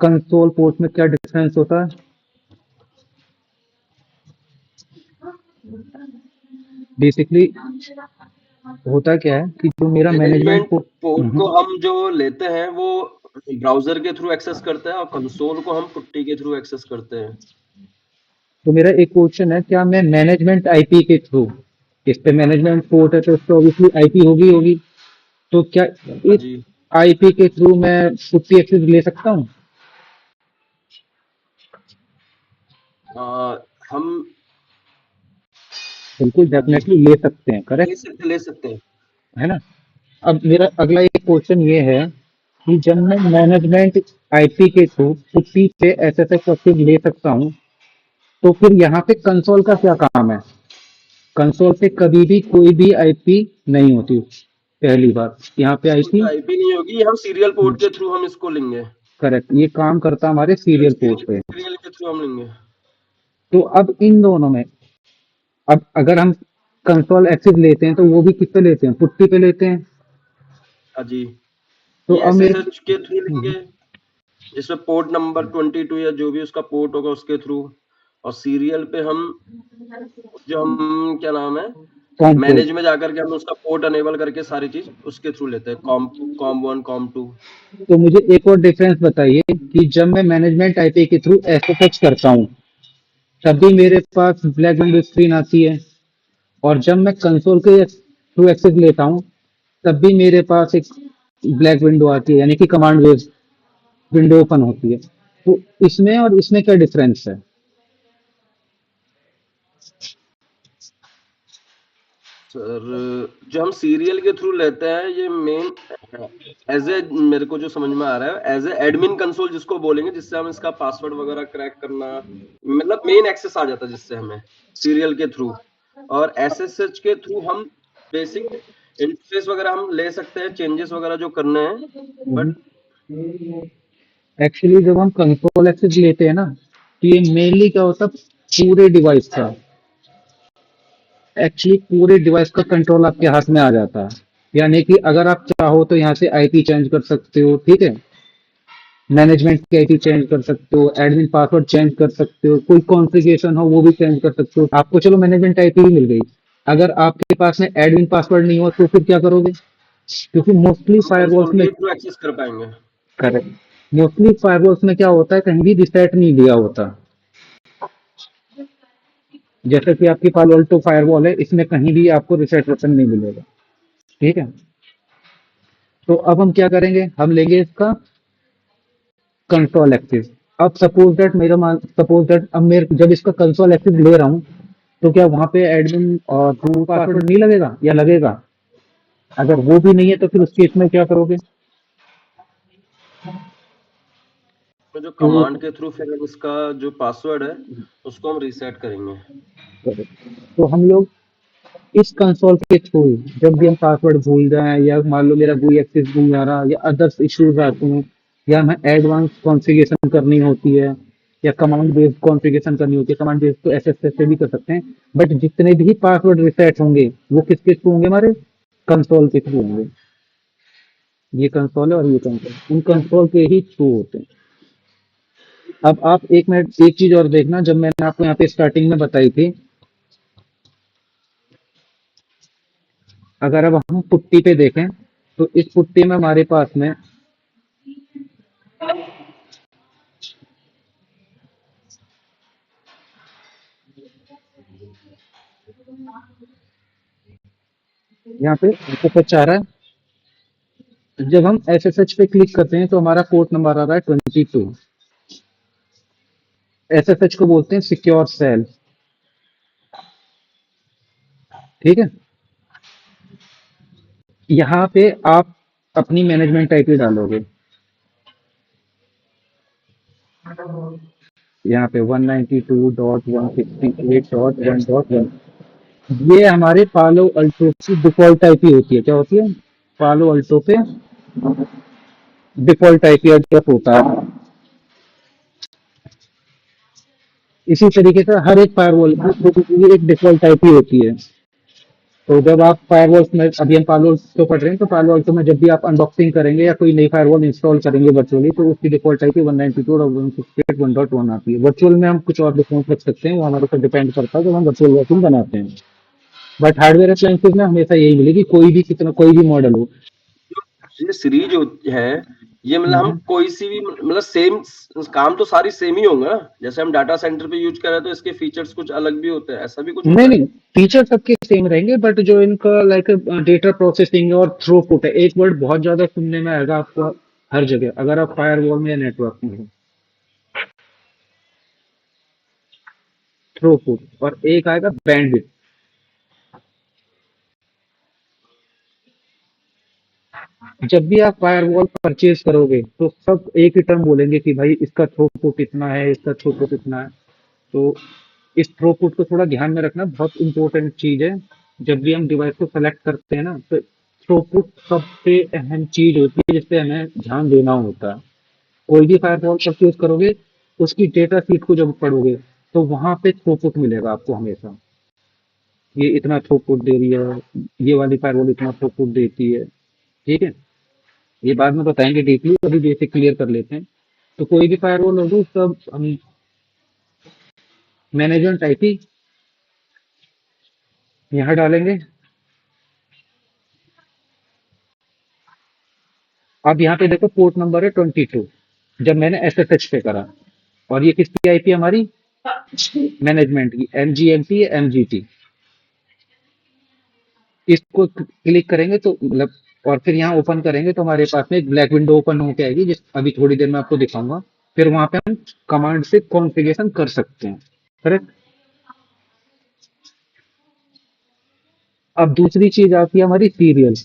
Console port में क्या difference होता है? बेसिकली होता क्या है कि जो मेरा मैनेजमेंट मैनेजमेंट पोर्ट। पोर्ट को हम जो लेते हैं वो ब्राउजर के थ्रू एक्सेस करते हैं और कंसोल को हम पुट्टी के थ्रू एक्सेस करते हैं। तो मेरा एक क्वेश्चन है, क्या मैं मैनेजमेंट आईपी के थ्रू, इस पे मैनेजमेंट पोर्ट है तो इस पे ऑब्वियसली आईपी होगी होगी, तो क्या हाँ इस जी। आईपी के थ्रू मैं पुट्टी एक्सेस ले सकता हूँ? हम बिल्कुल हाँ जी, डेफिनेटली ले सकते हैं, करेक्ट ले सकते हैं। है ना? अब मेरा अगला एक क्वेश्चन ये है कि जब मैं मैनेजमेंट आईपी के थ्रू पुट्टी पे एसएसएच एक्सेस ले सकता हूँ, तो फिर यहाँ पे कंसोल का क्या काम है? कंसोल पे कभी भी कोई भी आईपी नहीं होती। पहली बात यहाँ पे कोई आईपी आईपी नहीं होगी, हम सीरियल पोर्ट के थ्रू हम इसको लेंगे। करेक्ट, ये काम करता हमारे सीरियल पोर्ट पे। सीरियल के थ्रू हम लेंगे। तो अब इन दोनों में, अब अगर हम कंसोल एक्सेस लेते हैं तो वो भी किस पे लेते हैं? पुट्टी पे लेते हैं। हाँ जी, तो ये अब मेरे एसएसएच के थ्रू लेंगे, जिसमें पोर्ट नंबर 22 या जो भी उसका पोर्ट होगा उसके थ्रू। और सीरियल पे हम जो हम क्या नाम है, कॉम मैनेज पोर्ट। में जाकर के हम उसका पोर्ट अनेबल करके सारी चीज उसके थ्रू लेते हैं, कॉम कॉम 1 कॉम 2। तो मुझे एक और डिफरेंस बताइए कि जब मैं मैनेजमेंट आईपी के थ्रू एसएसएच करता हूँ तब भी मेरे पास ब्लैक विंडो स्क्रीन आती है, और जब मैं कंसोल के थ्रू एक्सेस लेता हूँ तब भी मेरे पास एक ब्लैक विंडो आती है, यानी कि कमांड बेस्ड विंडो ओपन होती है। तो इसमें और इसमें क्या डिफरेंस है? सर, जो हम सीरियल के थ्रू लेते हैं ये मेन एज ए, मेरे को जो समझ में आ रहा है, एज ए एडमिन कंसोल जिसको बोलेंगे, जिससे हम इसका पासवर्ड वगैरह क्रैक करना, मतलब मेन एक्सेस आ जाता है जिससे हमें सीरियल के थ्रू। और एसएसएच के थ्रू हम बेसिक इंटरफेस वगैरह हम ले सकते हैं, चेंजेस वगैरह जो करने हैं, बट एक्चुअली जब हम कंसोल एक्सेस लेते हैं ना, तो ये मेनली क्या होता है, पूरे डिवाइस का, एक्चुअली पूरे डिवाइस का कंट्रोल आपके हाथ में आ जाता है। यानी कि अगर आप चाहो तो यहाँ से आईपी चेंज कर सकते हो, ठीक है, मैनेजमेंट की आईपी चेंज कर सकते हो, एडमिन पासवर्ड चेंज कर सकते हो, कोई कॉन्फ़िगरेशन हो वो भी चेंज कर सकते हो। आपको चलो मैनेजमेंट आईपी ही मिल गई, अगर आपके पास में एडमिन पासवर्ड नहीं हो तो फिर क्या करोगे? क्योंकि मोस्टली हम फायरवॉल्स कंसोल में, के थ्रू एक्सेस कर पाएंगे। करेक्ट, मोस्टली फायरवॉल्स में क्या होता है, कहीं भी रिसेट नहीं दिया होता। जैसे कि आपकी पालो अल्टो फायरवॉल है, इसमें कहीं भी आपको रिसेट बटन नहीं मिलेगा, ठीक है। तो अब हम क्या करेंगे, हम लेंगे इसका कंसोल एक्सेस। अब सपोज दैट सपोज दैट अब मेरे जब इसका कंसोल एक्सेस ले रहा हूँ, तो क्या वहां पे एडमिन और रूट पासवर्ड नहीं लगेगा या लगेगा? अगर वो भी नहीं है तो फिर उस केस में क्या करोगे? तो जो तो कमांड के थ्रू फिर हम इसका जो पासवर्ड है उसको हम रीसेट करेंगे। तो हम लोग इस कंसोल के थ्रू जब भी हम पासवर्ड भूल जाएं, या मान लो मेरा कोई एक्सेस भूल जा रहा, या अदर्स इश्यूज आते हैं, या हमें एडवांस कॉन्फ़िगरेशन करनी होती है, या कमांड बेस्ड कॉन्फ़िगरेशन करनी होती है, कमांड बेस्ड तो एसएसएस से भी कर सकते हैं, बट जितने भी पासवर्ड रिसेट होंगे वो किसके थ्रू होंगे? हमारे कंसोल के थ्रू होंगे। ये कंसोल है और ये कंसोल, उन कंसोल के ही थ्रू होते हैं। अब आप एक मिनट एक चीज और देखना, जब मैंने आपको यहाँ पे स्टार्टिंग में बताई थी, अगर अब हम पुट्टी पे देखें तो इस पुट्टी में हमारे पास में यहाँ पे एसएसएच आ रहा है। जब हम एसएसएच पे क्लिक करते हैं तो हमारा पोर्ट नंबर आ रहा है 22। एसएसएच को बोलते हैं सिक्योर सेल, ठीक है। यहाँ पे आप अपनी मैनेजमेंट आईपी डालोगे, यहाँ पे 192.168.1.1, ये हमारे पालो अल्टो की डिफॉल्ट आईपी होती है। क्या होती है? पालो अल्टो पे डिफॉल्ट आईपी एड्रेस होता है। इसी तरीके से हर एक फायरवॉल की एक डिफॉल्ट आईपी होती है। तो जब आप फायरवॉल्स में, अभी हम फायरवॉल्स तो पढ़ रहे हैं, तो फायरवॉल्स में जब भी आप अनबॉक्सिंग करेंगे या कोई नई फायरवॉल इंस्टॉल करेंगे वर्चुअली, तो उसकी डिफॉल्ट आईपी 192.168.1.1 आती है। वर्चुअल में हम कुछ और डिफरेंस रख सकते हैं, वो हमारे ऊपर डिपेंड करता है जब हम वर्चुअल वर्जन बनाते हैं। बट हार्डवेयर अप्लायंसेस में हमेशा यही मिलेगी, कोई भी कितना कोई भी मॉडल हो। ये सीरीज होती है, ये मतलब हम हम्म। कोई सी भी मतलब सेम काम तो सारी सेम ही होंगे ना, जैसे हम डाटा सेंटर पे यूज कर रहे हैं तो इसके फीचर्स कुछ अलग भी होते हैं, ऐसा भी कुछ नहीं होता है? नहीं, फीचर सबके सेम रहेंगे, बट जो इनका लाइक डेटा प्रोसेसिंग और थ्रूपुट है, एक वर्ड बहुत ज्यादा सुनने में आएगा आपको हर जगह अगर आप फायरवॉल में या नेटवर्क में हो, थ्रूपुट, और एक आएगा बैंडविड्थ। जब भी आप फायरवॉल परचेज करोगे तो सब एक ही टर्म बोलेंगे कि भाई इसका थ्रूपुट इतना है, इसका थ्रूपुट इतना है। तो इस थ्रूपुट को थोड़ा ध्यान में रखना, बहुत इंपॉर्टेंट चीज है। जब भी हम डिवाइस को सेलेक्ट करते हैं ना, तो थ्रूपुट सबसे अहम चीज होती है जिसपे हमें ध्यान देना होता है। कोई भी फायरवॉल परचेज करोगे, उसकी डेटा शीट को जब पढ़ोगे, तो वहां पे थ्रूपुट मिलेगा आपको हमेशा। ये इतना थ्रूपुट दे रही है, ये वाली फायरवॉल इतना थ्रूपुट देती है। ठीक है, ये बाद में बताएंगे डीपली, अभी बेसिक क्लियर कर लेते हैं। तो कोई भी फायरवॉल होगी सब हम मैनेजमेंट आईपी यहाँ डालेंगे। अब यहाँ पे देखो पोर्ट नंबर है 22, जब मैंने एसएसएच पे करा। और ये किसकी आईपी हमारी, मैनेजमेंट की, एमजीएमटी या एमजीटी। इसको क्लिक करेंगे तो मतलब, और फिर यहाँ ओपन करेंगे तो हमारे पास में एक ब्लैक विंडो ओपन होके आएगी, जिस अभी थोड़ी देर में आपको दिखाऊंगा। फिर वहां पे हम कमांड से कॉन्फ़िगरेशन कर सकते हैं। करेक्ट। अब दूसरी चीज आती है हमारी सीरियल।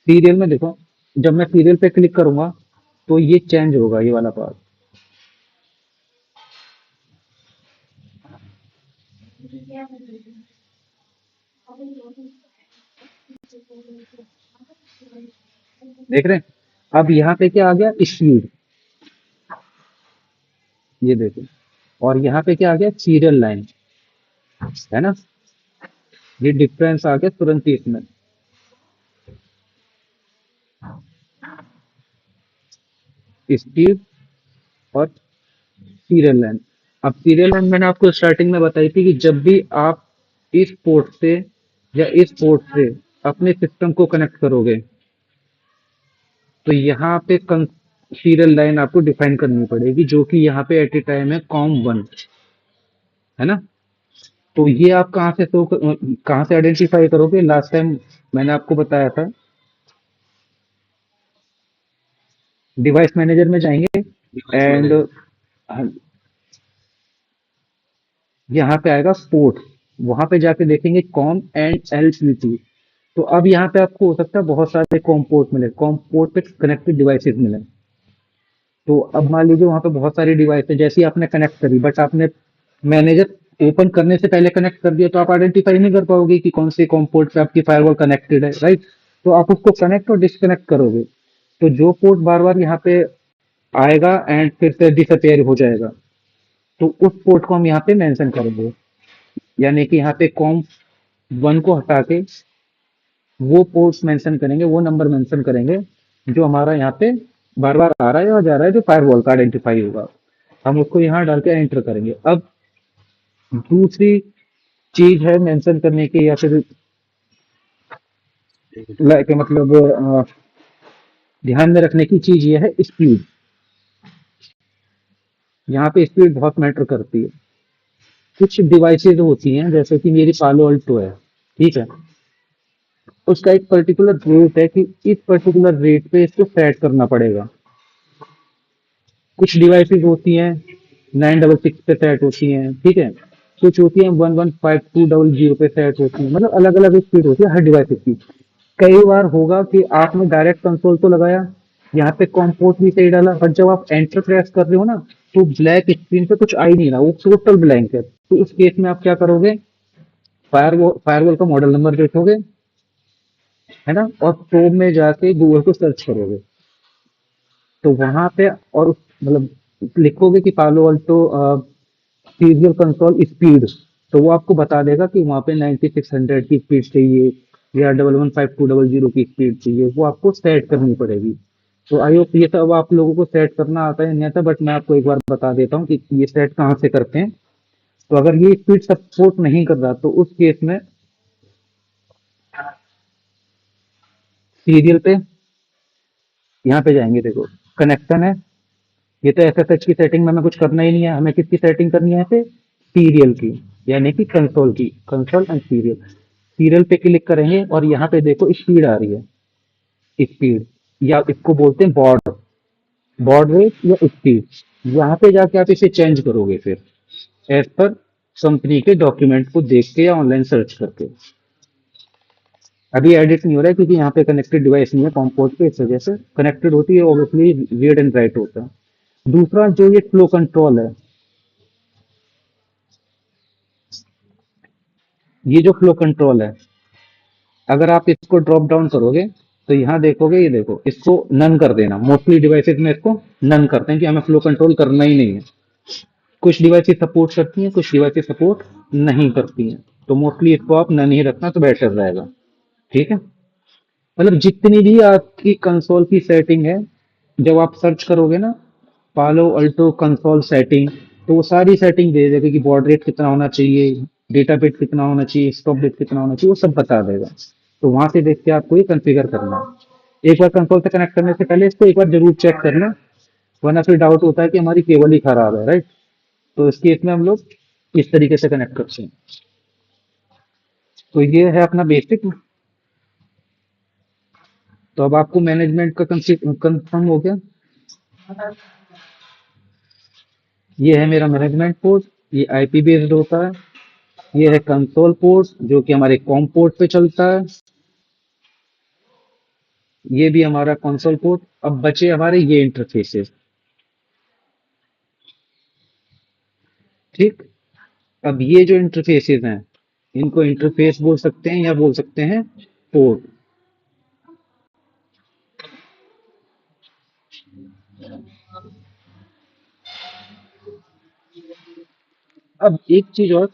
सीरियल में देखो, जब मैं सीरियल पे क्लिक करूंगा तो ये चेंज होगा, ये वाला पार्ट। देख रहे हैं, अब यहाँ पे क्या आ गया, इश्यूड। ये देखो, और यहाँ पे क्या आ गया, सीरियल लाइन, है ना। ये डिफरेंस आ गया तुरंत ही इसमें। स्पीड और सीरियल लाइन। अब सीरियल लाइन मैंने आपको स्टार्टिंग में बताई थी कि जब भी आप इस पोर्ट से या इस पोर्ट से अपने सिस्टम को कनेक्ट करोगे, तो यहाँ पे सीरियल लाइन आपको डिफाइन करनी पड़ेगी, जो कि यहाँ पे एट ए टाइम है कॉम 1, है ना। तो ये आप कहाँ से आइडेंटिफाई करोगे, लास्ट टाइम मैंने आपको बताया था, डिवाइस मैनेजर में जाएंगे डिवाइस एंड मैनेजर। यहाँ पे आएगा पोर्ट, वहां पे जाके देखेंगे कॉम एंड एलपीटी। तो अब यहाँ पे आपको हो सकता है बहुत सारे कॉम पोर्ट मिले, कॉम पोर्ट पे कनेक्टेड डिवाइसेस मिले। तो अब मान लीजिए वहां पे बहुत सारी डिवाइस है, जैसे ही आपने कनेक्ट करी, बट आपने मैनेजर ओपन करने से पहले कनेक्ट कर दिया, तो आप आइडेंटिफाई नहीं कर पाओगे कि कौन से कॉम पोर्ट पे आपकी फायरवॉल कनेक्टेड है, राइट। तो आप उसको कनेक्ट और डिस्कनेक्ट करोगे, तो जो पोर्ट बार बार यहाँ पे आएगा एंड फिर से डिसअपेयर हो जाएगा, तो उस पोर्ट को हम यहाँ पे मेंशन करेंगे। यानी कि यहाँ पे कॉम 1 को हटा के वो पोर्ट्स मेंशन करेंगे, वो नंबर मेंशन करेंगे जो हमारा यहाँ पे बार बार आ रहा है और जा रहा है, जो फायरवॉल का आइडेंटिफाई होगा। हम उसको यहाँ डाल के एंटर करेंगे। अब दूसरी चीज है मेंशन करने की, या फिर लाइक मतलब ध्यान में रखने की चीज ये है स्पीड। यहाँ पे स्पीड बहुत मैटर करती है। कुछ डिवाइसेज होती हैं, जैसे कि मेरी पालो अल्टो है, ठीक है, उसका एक पर्टिकुलर रेट है कि इस पर्टिकुलर रेट पे इसको सेट करना पड़ेगा। कुछ डिवाइसेस होती हैं 966 पे सेट होती हैं, ठीक है, कुछ होती हैं 115200 पे सेट होती हैं, मतलब अलग अलग स्पीड होती है हर डिवाइस की। कई बार होगा कि आपने डायरेक्ट कंसोल तो लगाया, यहाँ पे कॉम्पोर्ट भी सही डाला, बट जब आप एंटर प्रेस कर रहे हो ना, तो ब्लैक स्क्रीन पे कुछ आ ही नहीं रहा, वो टोटल ब्लैंक है। तो उस केस में आप क्या करोगे, फायरवॉल का मॉडल नंबर देखोगे, है ना, और क्रोम में जाके गूगल को सर्च करोगे। तो वहां पे, और मतलब लिखोगे कि पालो अल्टो सीरियल कंसोल स्पीड, तो वो आपको बता देगा कि वहाँ पे 9600 की स्पीड चाहिए या 115200 की स्पीड चाहिए, वो आपको सेट करनी पड़ेगी। तो आई होप ये सब आप लोगों को सेट करना आता है नहीं आता, बट मैं आपको एक बार बता देता हूँ कि ये सेट कहाँ से करते हैं। तो अगर ये स्पीड सपोर्ट नहीं कर रहा तो उस केस में सीरियल पे यहाँ पे जाएंगे, देखो कनेक्शन है, ये तो एसएसएच की सेटिंग में हमें कुछ करना ही नहीं है, हमें किसकी सेटिंग करनी है यहाँ पे, सीरियल की, यानी कि कंसोल की, कंसोल एंड सीरियल। सीरियल पे क्लिक करेंगे और यहाँ पे देखो स्पीड आ रही है, स्पीड या इसको बोलते हैं बॉर्ड, बॉर्ड रेट या स्पीड। यहाँ पे जाके आप इसे चेंज करोगे फिर एज पर कंपनी के डॉक्यूमेंट को देख के या ऑनलाइन सर्च करके। अभी एडिट नहीं हो रहा है क्योंकि यहाँ पे कनेक्टेड डिवाइस नहीं है कॉम पोर्ट पे, इस वजह से कनेक्टेड होती है ऑब्वियसली रीड एंड राइट होता है। दूसरा जो ये फ्लो कंट्रोल है, ये जो फ्लो कंट्रोल है, अगर आप इसको ड्रॉप डाउन करोगे तो यहाँ देखोगे, ये देखो इसको नन कर देना। मोस्टली डिवाइसेस में इसको नन करते हैं कि हमें फ्लो कंट्रोल करना ही नहीं है। कुछ डिवाइसेस सपोर्ट करती हैं, कुछ डिवाइसेस सपोर्ट नहीं करती हैं, तो मोस्टली इसको आप नन ही रखना तो बेटर रहेगा। ठीक है, मतलब जितनी भी आपकी कंसोल की सेटिंग है, जब आप सर्च करोगे ना पालो अल्टो कंसोल सेटिंग, तो वो सारी सेटिंग दे देगा कि बॉड रेट कितना होना चाहिए, डेटा बिट कितना होना चाहिए, स्टॉप बिट कितना होना चाहिए, वो सब बता देगा। तो वहां से देख के आपको ये कॉन्फ़िगर करना है। एक बार कंसोल से कनेक्ट करने से पहले इसको एक बार जरूर चेक करना, वरना फिर डाउट होता है कि हमारी केबल ही खराब है, राइट। तो इस केस में हम लोग इस तरीके से कनेक्ट करते हैं। तो ये है अपना बेसिक। तो अब आपको मैनेजमेंट का कंफर्म हो गया। ये है मेरा मैनेजमेंट पोर्ट, ये आईपी बेस्ड होता है। ये है कंसोल पोर्ट जो कि हमारे कॉम पोर्ट पे चलता है। ये भी हमारा कंसोल पोर्ट। अब बचे हमारे ये इंटरफेसेस। ठीक, अब ये जो इंटरफेसेस हैं, इनको इंटरफेस बोल सकते हैं या बोल सकते हैं पोर्ट। अब एक चीज और,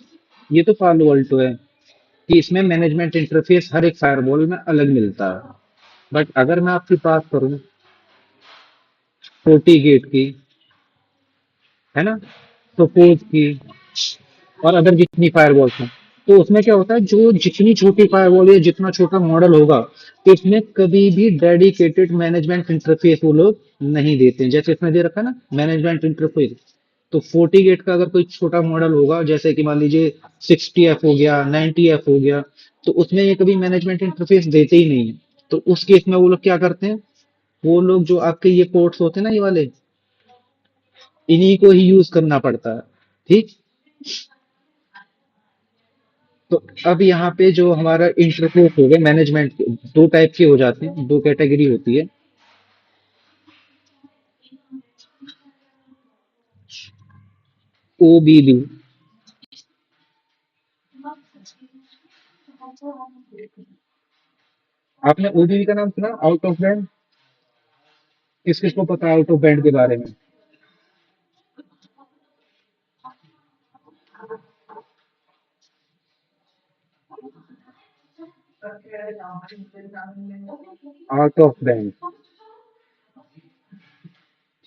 ये तो पालो अल्टो है कि इसमें मैनेजमेंट इंटरफेस हर एक फायरवॉल में अलग मिलता है। बट अगर मैं आपकी बात करूं फोर्टी गेट की, है ना, तो फोर्स की और अदर जितनी फायरवॉल्स हैं, तो उसमें क्या होता है, जो जितनी छोटी फायरवॉल या जितना छोटा मॉडल होगा, तो इसमें कभी भी डेडिकेटेड मैनेजमेंट इंटरफेस वो लोग नहीं देते हैं। जैसे इसमें दे रखा है ना मैनेजमेंट इंटरफेस, तो 40 गेट का अगर कोई छोटा मॉडल होगा, जैसे कि मान लीजिए 60F हो गया, 90F हो गया, तो उसमें ये कभी मैनेजमेंट इंटरफेस देते ही नहीं है। तो उस केस में वो लोग क्या करते हैं, वो लोग जो आपके ये पोर्ट्स होते हैं ना, ये वाले, इन्हीं को ही यूज करना पड़ता है। ठीक, तो अब यहाँ पे जो हमारा इंटरफेस हो गया मैनेजमेंट, दो टाइप के हो जाते हैं, दो कैटेगरी होती है। ओबीबी, आपने ओबीबी का नाम सुना, आउट ऑफ बैंड? किस किस को पता है आउट ऑफ बैंड के बारे में? आउट ऑफ बैंड,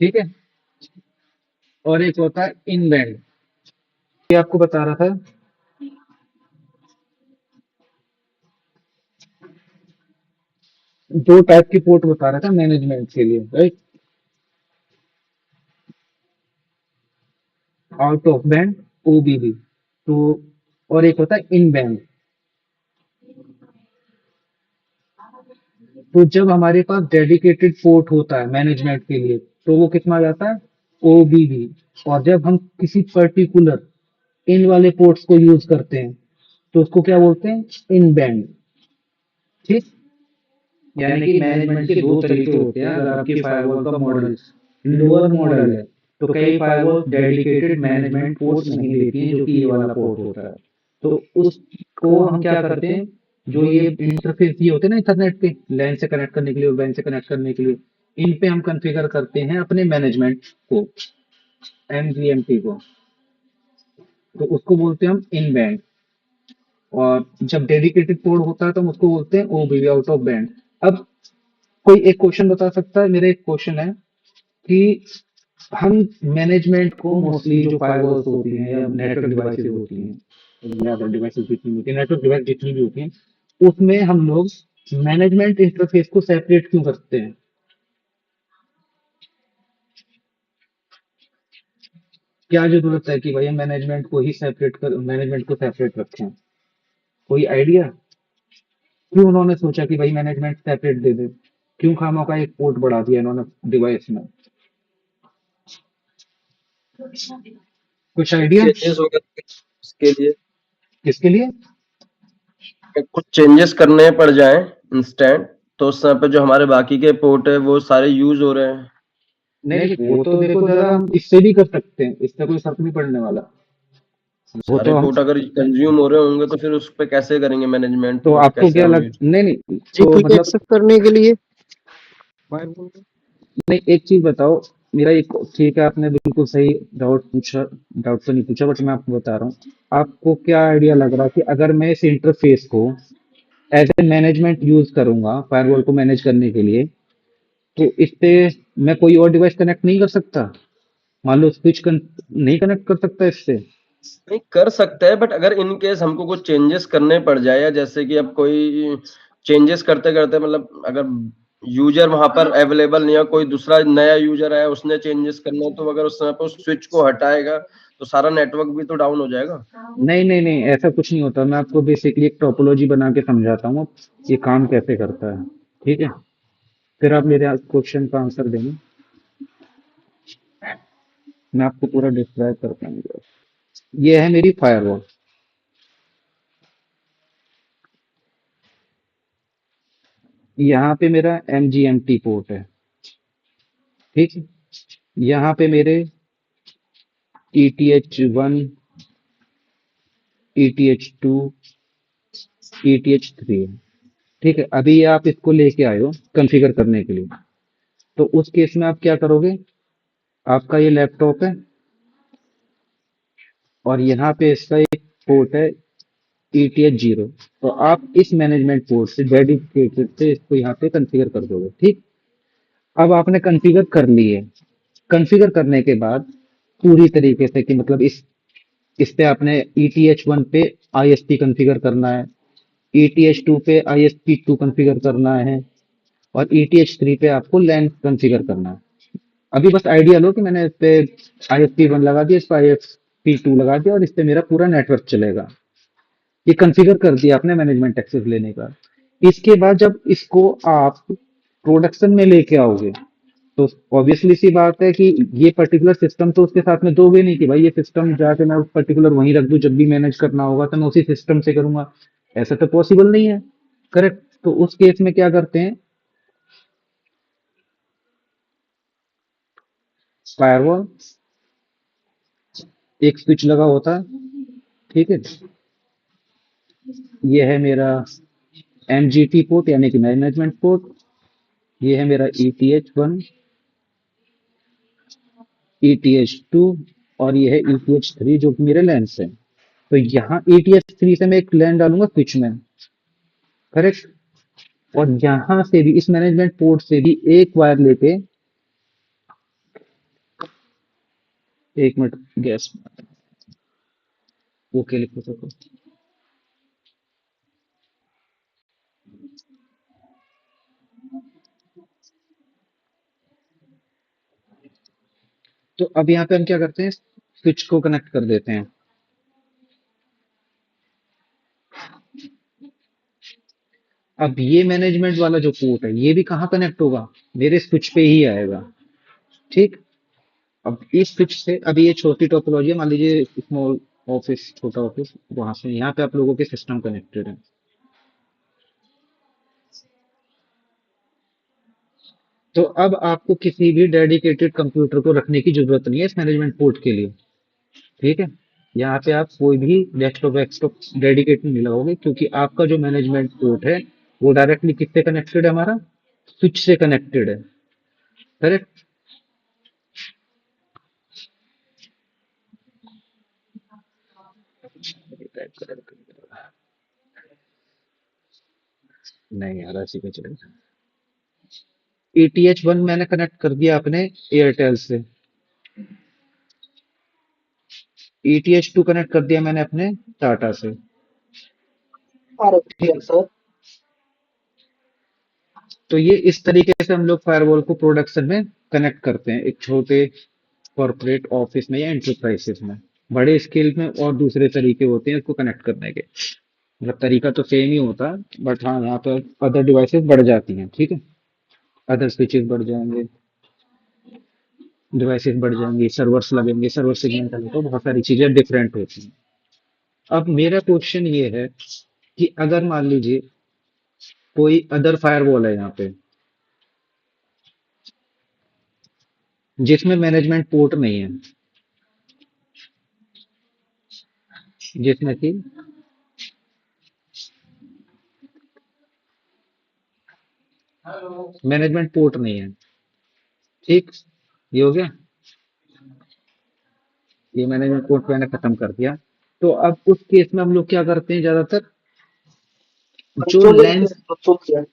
ठीक है। और एक होता है इन बैंड, ये आपको बता रहा था। दो टाइप की पोर्ट बता रहा था मैनेजमेंट के लिए, right. Out of band, OBB, तो और एक होता है इन बैंड। तो जब हमारे पास डेडिकेटेड पोर्ट होता है मैनेजमेंट के लिए, तो वो कितना आ जाता है, ओबीबी। और जब हम किसी पर्टिकुलर इन वाले पोर्ट्स को यूज करते हैं, तो उसको क्या बोलते हैं, इन बैंड। ठीक, यानी कि मैनेजमेंट के दो तरीके होते हैं। अगर आपकी फायरवॉल का मॉडल लोअर मॉडल है, तो कई फायरवॉल डेडिकेटेड मैनेजमेंट पोर्ट नहीं देती हैं, जो कि ये वाला पोर्ट होता है। तो उसको हम क्या करते हैं, जो ये इंटरफेस ये होते हैं ना इंटरनेट पे लैन से कनेक्ट करने के लिए और वैन से कनेक्ट करने के लिए, इन पे हम कॉन्फ़िगर करते हैं अपने मैनेजमेंट को। एमजीएमटी को, तो उसको बोलते हैं हम इन बैंड। और जब डेडिकेटेड पोर्ट होता है तो हम उसको बोलते हैं ओबीबी, आउट ऑफ बैंड। अब कोई एक क्वेश्चन बता सकता है? मेरा एक क्वेश्चन है कि हम मैनेजमेंट को मोस्टली जो फायरवॉल्स होती हैं या नेटवर्क डिवाइसेस होती हैं या अदर डिवाइसेस जितनी भी होती हैं, नेटवर्क डिवाइस जितनी भी होती हैं, उसमें हम लोग मैनेजमेंट इंटरफेस को सेपरेट क्यों करते हैं? क्या जरूरत है कि भाई हम मैनेजमेंट को सेपरेट रखें? कोई आइडिया? क्यों उन्होंने सोचा कि भाई मैनेजमेंट सेपरेट दे दे? क्यों खामों का एक पोर्ट बढ़ा दिया इन्होंने डिवाइस में? कुछ आइडिया? चेंजेस वगैरह इसके लिए किसके लिए? कुछ चेंजेस करने पड़ जाएं इंस्टेंट, तो उस समय पे जो हमारे बाकी के पोर्ट है वो सारे यूज हो रहे हैं। नहीं नहीं, वो तो देखो जरा हम इससे भी कर सकते हैं, इससे कोई फर्क नहीं पड़ने वाला। वो सारे तो हम पोर्ट अगर कंज्यूम हो रहे होंगे तो फिर उस पे कैसे करेंगे मैनेजमेंट, तो वो आपको कैसे क्या हम लग यूज। नहीं नहीं जी, तो क्विक मतलब एक्सेस करने के लिए फायरवॉल को। नहीं, एक चीज बताओ। मेरा एक ठीक है, आपने बिल्कुल सही डाउट पूछा। डाउट तो नहीं पूछा, बट मैं आपको बता रहा हूँ। आपको क्या आइडिया लग रहा है कि अगर मैं इस इंटरफेस को एज ए मैनेजमेंट यूज करूंगा फायरवॉल को मैनेज करने के लिए, तो इससे मैं कोई और डिवाइस कनेक्ट नहीं कर सकता? मान लो नहीं कनेक्ट कर सकता इससे? नहीं कर सकते हैं, बट अगर इन केस हमको कुछ चेंजेस करने पड़ जाए, या जैसे कि अब कोई चेंजेस करते करते मतलब अगर यूजर वहां पर अवेलेबल नहीं है, कोई दूसरा नया यूजर है उसने चेंजेस करना है, तो अगर उस समय पर उस स्विच को हटाएगा तो सारा नेटवर्क भी तो डाउन हो जाएगा। नहीं नहीं नहीं, ऐसा कुछ नहीं होता। मैं आपको बेसिकली एक टोपोलॉजी बना के समझाता हूँ ये काम कैसे करता है। ठीक है, फिर आप मेरे क्वेश्चन का आंसर देंगे। मैं आपको पूरा डिस्क्राइब करता हूँ। ये है मेरी फायरवॉल। यहाँ पे मेरा MGMT पोर्ट है। ठीक है, यहाँ पे मेरे ETH1, ETH2, ETH3 है। ठीक है, अभी ये आप इसको लेके आए हो कॉन्फ़िगर करने के लिए। तो उस केस में आप क्या करोगे? आपका ये लैपटॉप है और यहाँ पे इसका एक पोर्ट है ETH0। तो आप इस मैनेजमेंट पोर्ट से डेडिकेटेड से इसको यहाँ पे कॉन्फ़िगर कर दोगे। ठीक, अब आपने कॉन्फ़िगर कर लिए। कॉन्फ़िगर करने के बाद पूरी तरीके से कि मतलब इस पे आपने ETH1 पे ISP कॉन्फ़िगर करना है, ETH2 पे ISP2 कॉन्फ़िगर करना है, और ETH3 पे आपको लैन कॉन्फ़िगर करना है। अभी बस आइडिया लो कि मैंने इस पे ISP1 लगा दिया, इस पे ISP2 लगा दिया, और इस पे मेरा पूरा नेटवर्क चलेगा। ये कॉन्फ़िगर कर दिया आपने मैनेजमेंट एक्सेस लेने का। इसके बाद जब इसको आप प्रोडक्शन में लेके आओगे, तो ऑब्वियसली सी बात है कि ये पर्टिकुलर सिस्टम तो उसके साथ में दोगे नहीं कि भाई ये सिस्टम जाके मैं पर्टिकुलर वहीं रख दूं, जब भी मैनेज करना होगा तो मैं उसी सिस्टम से करूंगा। ऐसा तो पॉसिबल नहीं है। करेक्ट? तो उस केस में क्या करते हैं? फायरवॉल एक स्विच लगा होता है। ठीक है, ये है मेरा MGT पोर्ट यानी कि मैनेजमेंट पोर्ट। ये है मेरा ETH1, ETH2, और ये है ETH3 जो कि मेरे लैन से। तो यहाँ ETH3 से मैं एक लैन डालूंगा स्विच में। करेक्ट? और यहाँ से भी इस मैनेजमेंट पोर्ट से भी एक वायर लेके, एक मिनट गैस ओके लिखो सको। तो अब यहाँ पे हम क्या करते हैं? स्विच को कनेक्ट कर देते हैं। अब ये मैनेजमेंट वाला जो पोर्ट है ये भी कहाँ कनेक्ट होगा? मेरे स्विच पे ही आएगा। ठीक, अब इस स्विच से, अभी ये छोटी टोपोलॉजी है, मान लीजिए स्मॉल ऑफिस, छोटा ऑफिस, वहां से यहाँ पे आप लोगों के सिस्टम कनेक्टेड है। तो अब आपको किसी भी डेडिकेटेड कंप्यूटर को रखने की जरूरत नहीं है इस मैनेजमेंट पोर्ट के लिए। ठीक है, यहाँ पे आप कोई भी डेस्कटॉप वेस्कटॉप डेडिकेटेड नहीं लगाओगे, क्योंकि आपका जो मैनेजमेंट पोर्ट है वो डायरेक्टली किससे कनेक्टेड है? हमारा स्विच से कनेक्टेड है। करेक्ट? नहीं यार, ऐसी पे चलेगा। ETH1 मैंने कनेक्ट कर दिया अपने एयरटेल से। ETH2 कनेक्ट कर दिया मैंने अपने टाटा से। अरे ठीक भैया है, सर, तो ये इस तरीके से हम लोग फायरवॉल को प्रोडक्शन में कनेक्ट करते हैं, एक छोटे कॉर्पोरेट ऑफिस में या एंटरप्राइजेस में। बड़े स्केल में और दूसरे तरीके होते हैं इसको कनेक्ट करने के। मतलब तरीका तो सेम ही होता है, बट हाँ यहाँ पर अदर डिवाइसेस बढ़ जाती हैं। ठीक है, अदर स्विचेस बढ़ जाएंगे, डिवाइसेस बढ़ जाएंगे, सर्वर्स लगेंगे, सर्वर सेगमेंट अलग, तो बहुत सारी चीजें डिफरेंट होती हैं। अब मेरा क्वेश्चन ये है कि अगर मान लीजिए कोई अदर फायरवॉल है यहाँ पे जिसमें मैनेजमेंट पोर्ट नहीं है, जिसमें कि मैनेजमेंट पोर्ट नहीं है। ठीक, ये हो गया। ये मैनेजमेंट पोर्ट मैंने खत्म कर दिया। तो अब उस केस में हम लोग क्या करते हैं ज्यादातर, जो कंट्रोल लेंस कंट्रोल किया।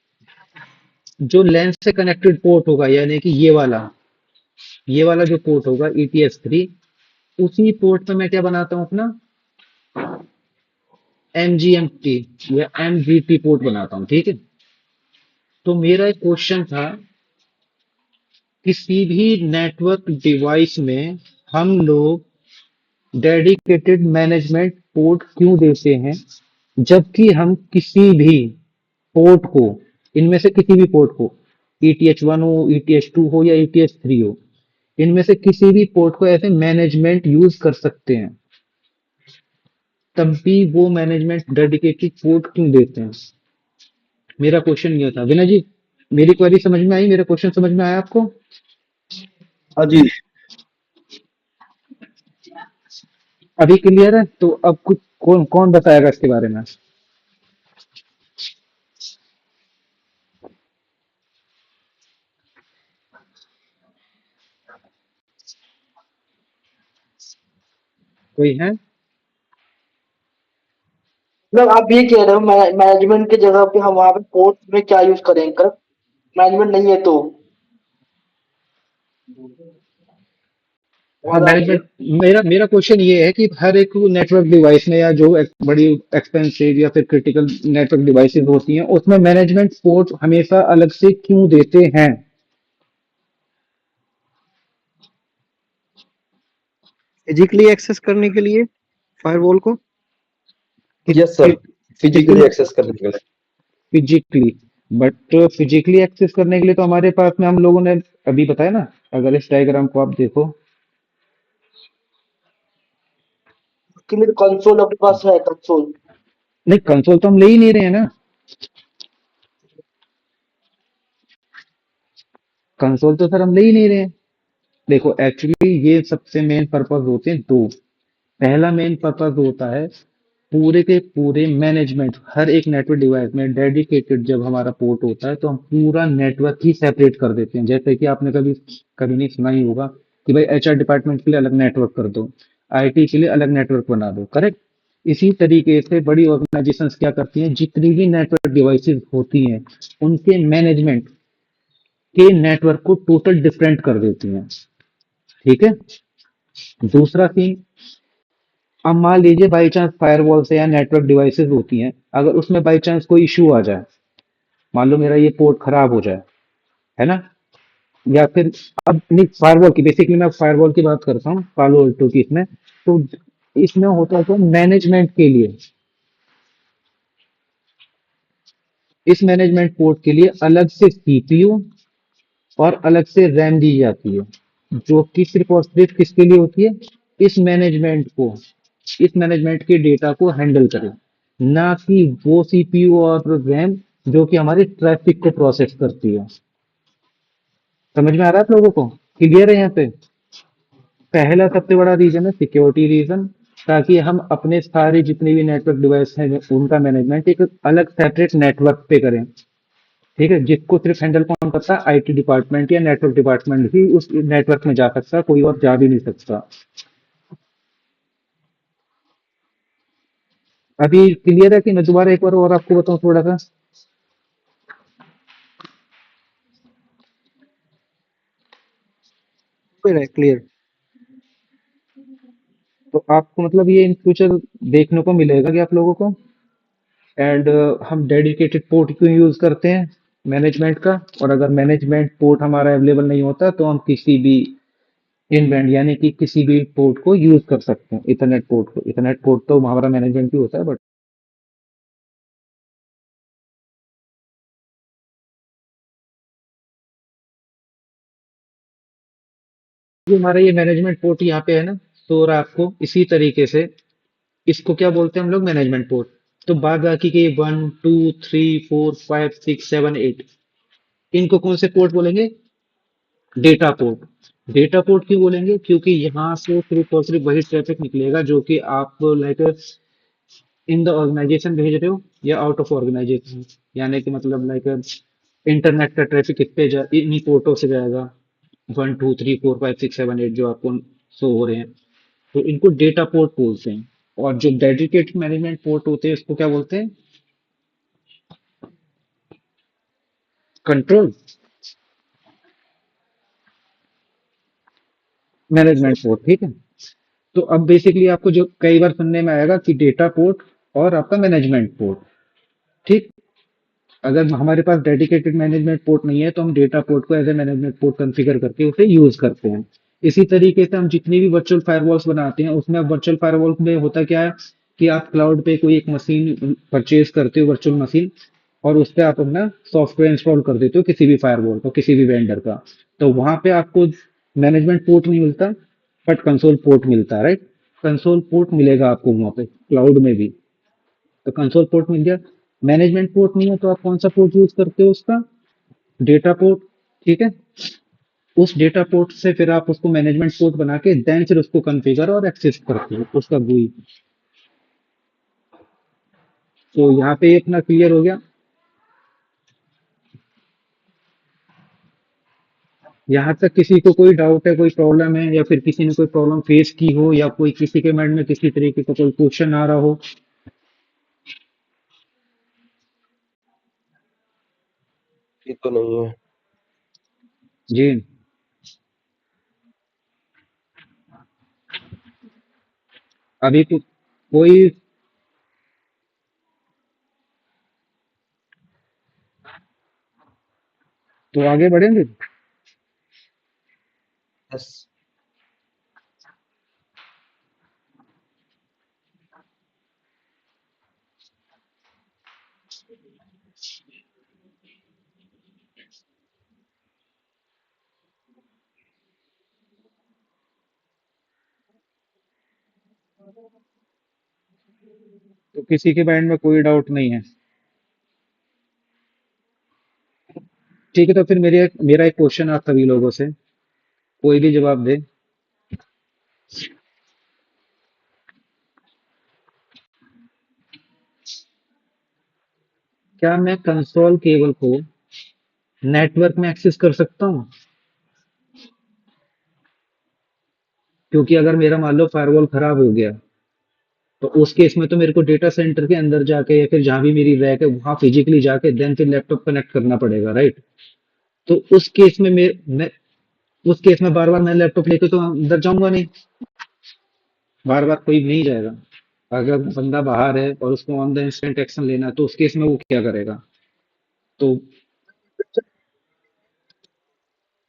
जो लेंस से कनेक्टेड पोर्ट होगा, यानी कि ये वाला जो पोर्ट होगा ETS3, उसी पोर्ट पे मैं क्या बनाता हूँ अपना MGMT या MGT पोर्ट बनाता हूँ। ठीक है, तो मेरा एक क्वेश्चन था, किसी भी नेटवर्क डिवाइस में हम लोग डेडिकेटेड मैनेजमेंट पोर्ट क्यों देते हैं, जबकि हम किसी भी पोर्ट को, इनमें से किसी भी पोर्ट को, ETH1 हो, ETH2 हो या ETH3 हो, इनमें से किसी भी पोर्ट को ऐसे मैनेजमेंट यूज कर सकते हैं, तब भी वो मैनेजमेंट डेडिकेटेड पोर्ट क्यों देते हैं। मेरा क्वेश्चन ये था। विनय जी, मेरी क्वेरी समझ में आई, मेरा क्वेश्चन समझ में आया आपको? हाँ जी। अभी क्लियर है? तो अब कुछ कौन कौन बताएगा इसके बारे में? कोई है? मतलब आप ये कह रहे हो मैनेजमेंट की जगह पे हम वहाँ पे पोर्ट में क्या यूज करेंगे, कर मैनेजमेंट नहीं है तो हाँ, आवाज आ रही है। मैनेजमेंट। मेरा मेरा क्वेश्चन ये है कि हर एक नेटवर्क डिवाइस में, या जो बड़ी एक्सपेंसिव या फिर क्रिटिकल नेटवर्क डिवाइसेस होती हैं, उसमें मैनेजमेंट पोर्ट हमेशा अलग से क्यों देते हैं? फिजिकली एक्सेस करने के लिए फायरवॉल को। Yes sir, physically physically access करने के लिए। फिजिकली बट फिजिकली एक्सेस करने के लिए तो हमारे पास में, हम लोगों ने अभी बताया ना, अगर इस डायग्राम को आप देखो, उसके लिए कंसोल अपने पास है, कंसोल। नहीं कंसोल तो हम ले ही नहीं रहे हैं ना। कंसोल तो सर हम ले ही नहीं रहे हैं। देखो एक्चुअली ये सबसे मेन पर्पस होते हैं दो। पहला मेन पर्पस होता है पूरे के पूरे मैनेजमेंट, हर एक नेटवर्क डिवाइस में डेडिकेटेड जब हमारा पोर्ट होता है तो हम पूरा नेटवर्क ही सेपरेट कर देते हैं। जैसे कि आपने कभी कभी नहीं सुना ही होगा कि भाई HR डिपार्टमेंट के लिए अलग नेटवर्क कर दो, IT के लिए अलग नेटवर्क बना दो, करेक्ट? इसी तरीके से बड़ी ऑर्गेनाइजेशंस क्या करती हैं, जितनी भी नेटवर्क डिवाइसेस होती हैं उनके मैनेजमेंट के नेटवर्क को टोटल डिफरेंट कर देती हैं। ठीक है, दूसरा सीन, अब मान लीजिए बाई चांस फायरवॉल से या नेटवर्क डिवाइसेस होती हैं, अगर उसमें बाई चांस कोई इशू आ जाए, मान लो मेरा ये पोर्ट खराब हो जाए, है ना, या फिर, अब नहीं फायरवॉल की, बेसिकली मैं फायरवॉल की बात करता हूँ, पालो अल्टो की। इसमें तो इसमें होता है तो मैनेजमेंट के लिए, इस मैनेजमेंट पोर्ट के लिए अलग से CPU और अलग से रैम दी जाती है, जो कि सिर्फ और सिर्फ किसके लिए होती है, इस मैनेजमेंट को, इस मैनेजमेंट के डेटा को हैंडल करे, ना कि वो CPU और रैम जो कि हमारे ट्रैफिक को प्रोसेस करती है। समझ में आ रहा है आप लोगों को? क्लियर है यहाँ पे? पहला सबसे बड़ा रीजन है सिक्योरिटी रीजन, ताकि हम अपने सारे जितने भी नेटवर्क डिवाइस हैं उनका मैनेजमेंट एक अलग सेपरेट नेटवर्क पे करें। ठीक है, जिसको सिर्फ हैंडल कौन करता है, IT डिपार्टमेंट या नेटवर्क डिपार्टमेंट ही उस नेटवर्क में जा सकता है, कोई और जा भी नहीं सकता। अभी क्लियर है कि मैं दोबारा एक बार और आपको बताऊं थोड़ा सा? क्लियर है, क्लियर। तो आपको मतलब ये इन फ्यूचर देखने को मिलेगा कि आप लोगों को, एंड हम डेडिकेटेड पोर्ट क्यों यूज करते हैं मैनेजमेंट का, और अगर मैनेजमेंट पोर्ट हमारा अवेलेबल नहीं होता तो हम किसी भी इन बैंड यानी कि किसी भी पोर्ट को यूज कर सकते हैं, इथरनेट पोर्ट को। इथरनेट पोर्ट तो हमारा मैनेजमेंट भी होता है, बट जो हमारा ये मैनेजमेंट पोर्ट यहाँ पे है ना, तो और आपको इसी तरीके से इसको क्या बोलते हैं हम लोग, मैनेजमेंट पोर्ट। तो बाद बाकी के 1 2 3 4 5 6 7 8, इनको कौन से पोर्ट बोलेंगे? Data port. डेटा पोर्ट क्यों बोलेंगे? क्योंकि यहाँ से सिर्फ और सिर्फ वही ट्रैफिक निकलेगा जो कि आप लाइक इन द ऑर्गेनाइजेशन भेज रहे हो या आउट ऑफ ऑर्गेनाइजेशन, यानी कि मतलब लाइक इंटरनेट का ट्रैफिक कितने इन्हीं पोर्टों से जाएगा, 1 2 3 4 5 6 7 8 जो आपको शो हो रहे हैं। तो इनको डेटा पोर्ट बोलते हैं। और जो डेडिकेटेड मैनेजमेंट पोर्ट होते हैं उसको क्या बोलते हैं? कंट्रोल मैनेजमेंट पोर्ट, ठीक है। तो अब बेसिकली आपको जो कई बार सुनने में आएगा कि डेटा पोर्ट और आपका मैनेजमेंट पोर्ट, ठीक। अगर हमारे पास डेडिकेटेड मैनेजमेंट पोर्ट नहीं है तो हम डेटा पोर्ट को as a management port configure करके उसे यूज करते हैं। इसी तरीके से हम जितनी भी वर्चुअल फायरवॉल्स बनाते हैं उसमें, अब वर्चुअल फायरवॉल में होता क्या है कि आप क्लाउड पे कोई एक मशीन परचेज करते हो, वर्चुअल मशीन, और उस पे आप अपना सॉफ्टवेयर इंस्टॉल कर देते हो किसी भी फायरवॉल को, किसी भी वेंडर का। तो वहां पे आपको मैनेजमेंट पोर्ट नहीं मिलता, बट कंसोल पोर्ट मिलता है, राइट। कंसोल पोर्ट मिलेगा आपको वहां पे क्लाउड में भी। तो कंसोल पोर्ट मिल गया। मैनेजमेंट पोर्ट नहीं है तो आप कौन सा पोर्ट यूज करते हो उसका? डेटा पोर्ट, ठीक है। उस डेटा पोर्ट से फिर आप उसको मैनेजमेंट पोर्ट बना के देन फिर उसको कॉन्फ़िगर और एक्सेस करते हो उसका GUI। तो यहाँ पे अपना क्लियर हो गया। यहाँ तक किसी को कोई डाउट है, कोई प्रॉब्लम है, या फिर किसी ने कोई प्रॉब्लम फेस की हो, या कोई किसी के माइंड में किसी तरीके का कोई क्वेश्चन आ रहा हो? ये तो नहीं है। जी। अभी तो कोई, तो आगे बढ़ेंगे। यस। तो किसी के माइंड में कोई डाउट नहीं है? ठीक है, तो फिर मेरे मेरा एक क्वेश्चन आप सभी लोगों से, कोई भी जवाब दे। क्या मैं कंसोल केबल को नेटवर्क में एक्सेस कर सकता हूँ? क्योंकि अगर मेरा मान लो फायरवॉल खराब हो गया, तो उस केस में तो मेरे को डेटा सेंटर के अंदर जाके या फिर जहां भी मेरी रैक है वहां फिजिकली जाके देन फिर लैपटॉप कनेक्ट करना पड़ेगा, राइट। तो उस केस में मैं उस केस में बार बार मैं लैपटॉप लेके तो अंदर जाऊंगा नहीं, बार बार कोई नहीं जाएगा। अगर बंदा बाहर है और उसको ऑन द इंस्टेंट एक्शन लेना है तो उस केस में वो क्या करेगा? तो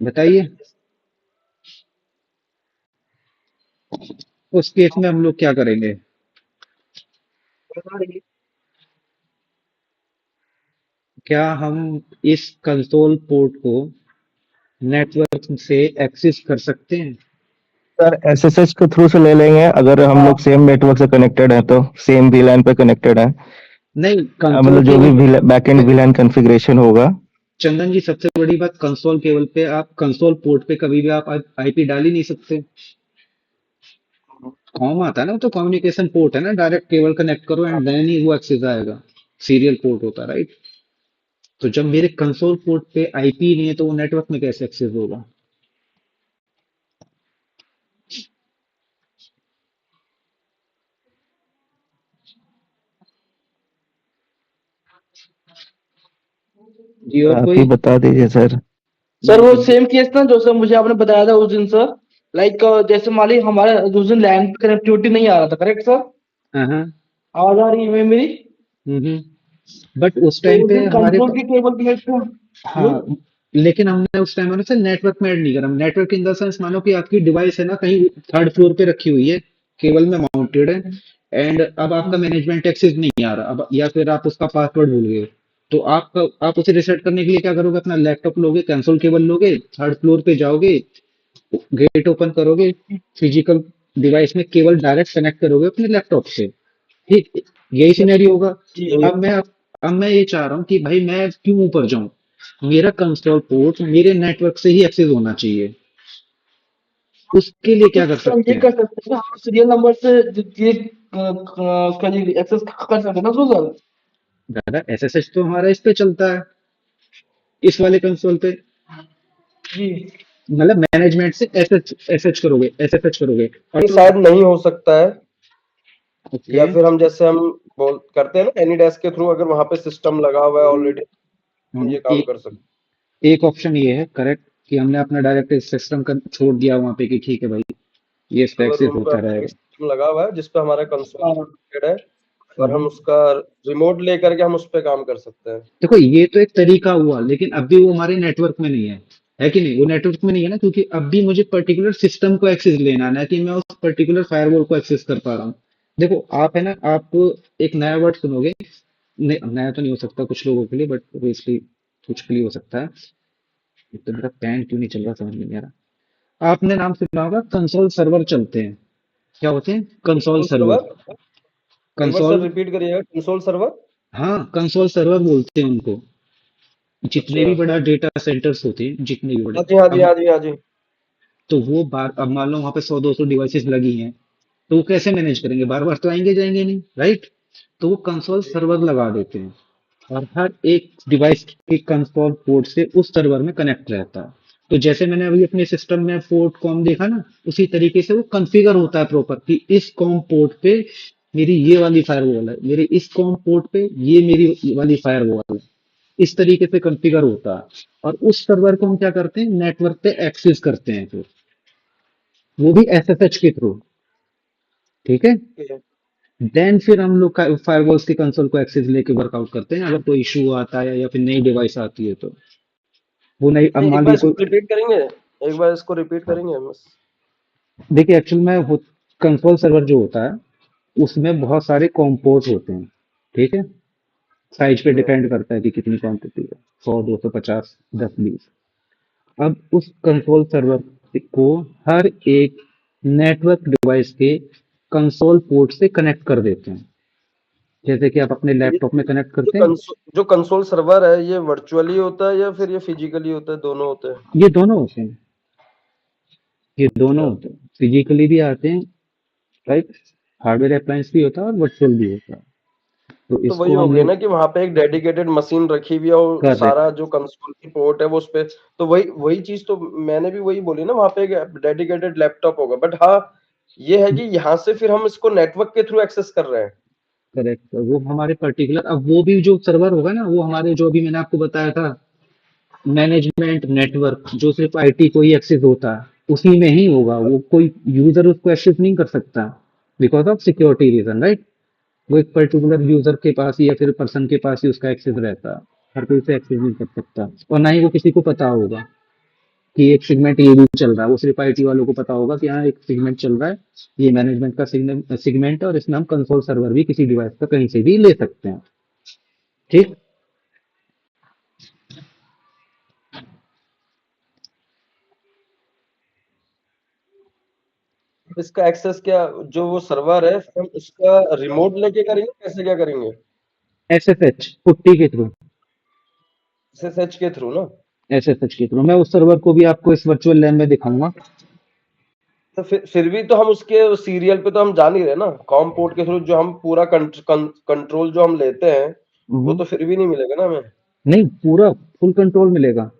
बताइए, उस केस में हम लोग क्या करेंगे? क्या हम इस कंसोल पोर्ट को नेटवर्क से एक्सेस कर सकते हैं? सर एसएसएच के थ्रू से ले लेंगे अगर हम लोग सेम नेटवर्क से कनेक्टेड हैं तो सेम वीलैन पे कनेक्टेड है। नहीं, कंसोल मतलब जो केबल भी बैकएंड वीलैन कॉन्फ़िगरेशन होगा। चंदन जी, सबसे बड़ी बात, कंसोल केबल पे आप कंसोल पोर्ट पे कभी भी आप आईपी डाल ही नहीं सकते। कॉम आता है ना, वो तो कम्युनिकेशन पोर्ट है ना, डायरेक्ट केबल कनेक्ट करो एंड देन ही वो एक्सेस आएगा। सीरियल पोर्ट होता है, राइट। तो जब मेरे कंसोल पोर्ट पे आईपी नहीं है तो वो नेटवर्क में कैसे एक्सेस होगा? जी और आप कोई? ही बता दीजिए सर। सर वो सेम केस ना जो सर मुझे आपने बताया था उस दिन सर, लाइक जैसे मान लीजिए हमारे उस दिन लैंड कनेक्टिविटी नहीं आ रहा था, करेक्ट सर? हाँ आवाज आ रही है मेरी? बट उस तो टाइम उस पे दिन हमारे कंट्रोल की केबल कनेक्ट हाँ, लेकिन हमने उस टाइम से नेटवर्क में ऐड नहीं करा। नेटवर्क इन द सेंस मानो कि आपकी डिवाइस है ना कहीं थर्ड फ्लोर पे रखी हुई है, केबल में माउंटेड है, एंड अब आपका मैनेजमेंट एक्सेस नहीं आ रहा अब, या फिर आप उसका पासवर्ड भूल गए, तो आप उसे रिसेट करने के लिए क्या करोगे? अपना लैपटॉप लोगे, कंसोल केबल लोगे, थर्ड फ्लोर पे जाओगे, गेट ओपन करोगे, फिजिकल डिवाइस में केबल डायरेक्ट कनेक्ट करोगे अपने लैपटॉप से। ठीक, यही सिनेरियो होगा। जी अब मैं ये चाह रहा हूँ कि भाई मैं क्यों ऊपर जाऊं, मेरा कंसोल पोर्ट मेरे नेटवर्क से ही एक्सेस होना चाहिए। उसके लिए क्या कर तो हम सकते ये हैं? कर सकते हैं ना, हम सीरियल नंबर से ये एक्सेस कर सकते हैं ना उसको सर? दादा एसएसएच तो हमारा इस पे चलता है, इस वाले कंसोल पे। जी मतलब मैनेजमेंट से एसएच करोगे, एसएसएच करोगे ये ऑटो। शायद नहीं हो सकता है, ओके। या फिर हम जैसे हम बोल करते हैं ना एनीडेस्क के थ्रू, अगर वहां पे सिस्टम लगा हुआ है ऑलरेडी, हम ये काम एक कर सकते एक ऑप्शन ये है करेक्ट कि हमने अपना डायरेक्ट सिस्टम का छोड़ दिया वहां पे कि ठीक है भाई ये इस हैं। पे सर्वर एक्सेस रूम पे होता अपना एक रहेगा। सिस्टम लगा हुआ है जिसपे हमारा कंसोल हाँ कनेक्टेड है, और हम हम्म। उसका रिमोट लेकर के हम उस पे काम कर सकते हैं। देखो ये तो एक तरीका हुआ, लेकिन अब भी वो हमारे नेटवर्क में नहीं है कि नहीं? वो नेटवर्क में नहीं है ना, क्योंकि अब भी मुझे पर्टिकुलर सिस्टम को एक्सेस लेना है ना कि मैं उस पर्टिकुलर फायरवॉल को एक्सेस कर पा रहा हूँ। देखो आप है ना, आप एक नया वर्ड सुनोगे, नया तो नहीं हो सकता कुछ लोगों के लिए, बट ऑब्वियसली कुछ के लिए हो सकता है। एक तो मेरा पैन क्यों नहीं चल रहा समझ में नहीं आ रहा। आपने नाम सुना होगा कंसोल सर्वर चलते हैं, क्या होते हैं? Console console server. सर्वर, एक बार सर कंसोल, रिपीट करिएगा, कंसोल सर्वर। हाँ कंसोल सर्वर बोलते हैं उनको। जितने अच्छा, भी बड़ा डेटा सेंटर्स होते हैं, जितने भी बड़े, हाँ जी हाँ जी अब हाँ जी हाँ जी। तो वो बार, अब मान लो वहां पे 100-200 डिवाइसेस लगी हैं, तो वो कैसे मैनेज करेंगे? बार बार तो आएंगे जाएंगे नहीं, राइट? तो वो कंसोल सर्वर लगा देते हैं, और हर एक डिवाइस के कंसोल पोर्ट से उस सर्वर में कनेक्ट रहता है। तो जैसे मैंने अभी अपने सिस्टम में पोर्ट कॉम देखा ना, उसी तरीके से वो कॉन्फ़िगर होता है प्रॉपर कि इस कॉम पोर्ट पे मेरी ये वाली फायरवॉल है, मेरे इस कॉम पोर्ट पे ये मेरी वाली फायरवॉल है। इस तरीके से कॉन्फ़िगर होता है, और उस सर्वर को हम क्या करते हैं, नेटवर्क पे एक्सेस करते हैं फिर, वो भी एसएसएच के थ्रू। ठीक है? ओके। देन फिर हम लोग फायरवॉल्स की कंसोल को एक्सेस लेके वर्कआउट करते हैं, अगर कोई इशू आता है या फिर नई डिवाइस आती है तो। वो नहीं, अब नहीं, एक मान बार लीजिए इसको कोई, रिपीट करेंगे, एक बार इसको रिपीट करेंगे बस। देखिए एक्चुअल में वो कंसोल सर्वर जो होता है उसमें बहुत सारे कॉम्पोर्ट होते हैं। ठीक है? साइज पे ओके। डिपेंड करता है कि कितनी क्वांटिटी है, 100, 250, 10, 20। अब उस कंसोल सर्वर को हर एक नेटवर्क डिवाइस के कंसोल पोर्ट से कनेक्ट कर देते हैं, जैसे कि आप अपने ये लैपटॉप में कनेक्ट जो करते हैं। जो कंसोल सर्वर है, ये वर्चुअली होता है या फिर ये फिजिकली होता है, दोनों होते हैं? ये दोनों होते हैं, ये दोनों अच्छा, होते हैं, फिजिकली भी आते हैं, राइट? हार्डवेयर अप्लायंस भी होता है और वर्चुअल भी होता है। तो तो वही इसको हो हम गया ना लोग कि वहां पे एक डेडिकेटेड मशीन रखी हुई है और सारा करेक्ट, जो कंसोल की पोर्ट है वो उस पे, तो वही वही चीज तो मैंने भी वही बोली ना, वहां पे एक डेडिकेटेड लैपटॉप होगा, बट हाँ ये है कि यहाँ से फिर हम इसको नेटवर्क के थ्रू एक्सेस कर रहे हैं। करेक्ट, वो हमारे पर्टिकुलर, अब वो भी जो सर्वर होगा ना, वो हमारे जो अभी मैंने आपको बताया था मैनेजमेंट नेटवर्क, जो सिर्फ आईटी को ही एक्सेस होता है उसी में ही होगा, वो कोई यूजर उसको एक्सेस नहीं कर सकता, because of security reason, right? वो एक पर्टिकुलर यूजर के पास ही या फिर पर्सन के पास ही उसका एक्सेस रहता है, हर कोई उसे एक्सेस नहीं कर सकता, और ना ही वो किसी को पता होगा कि एक सेगमेंट ये भी चल रहा है। वो सिर्फ आईटी वालों को पता होगा कि हाँ एक सेगमेंट चल रहा है, ये मैनेजमेंट का सेगमेंट है, और इसमें हम कंसोल सर्वर भी किसी डिवाइस का कहीं से भी ले सकते हैं। ठीक। इसका एक्सेस क्या, जो वो सर्वर है हम उसका रिमोट लेके करेंगे, कैसे क्या करेंगे? एसएसएच पुट्टी के थ्रू, एसएसएच के थ्रू ना? एसएसएच के थ्रू मैं उस सर्वर को भी आपको इस वर्चुअल लैब में दिखाऊंगा। तो फिर भी तो हम उसके सीरियल पे तो हम जा नहीं रहे ना, कॉम पोर्ट के थ्रू जो हम पूरा कंट्रोल जो हम लेते हैं वो हम्म, तो फिर भी नहीं मिलेगा ना हमें। नहीं पूरा फुल कंट्रोल मिलेगा।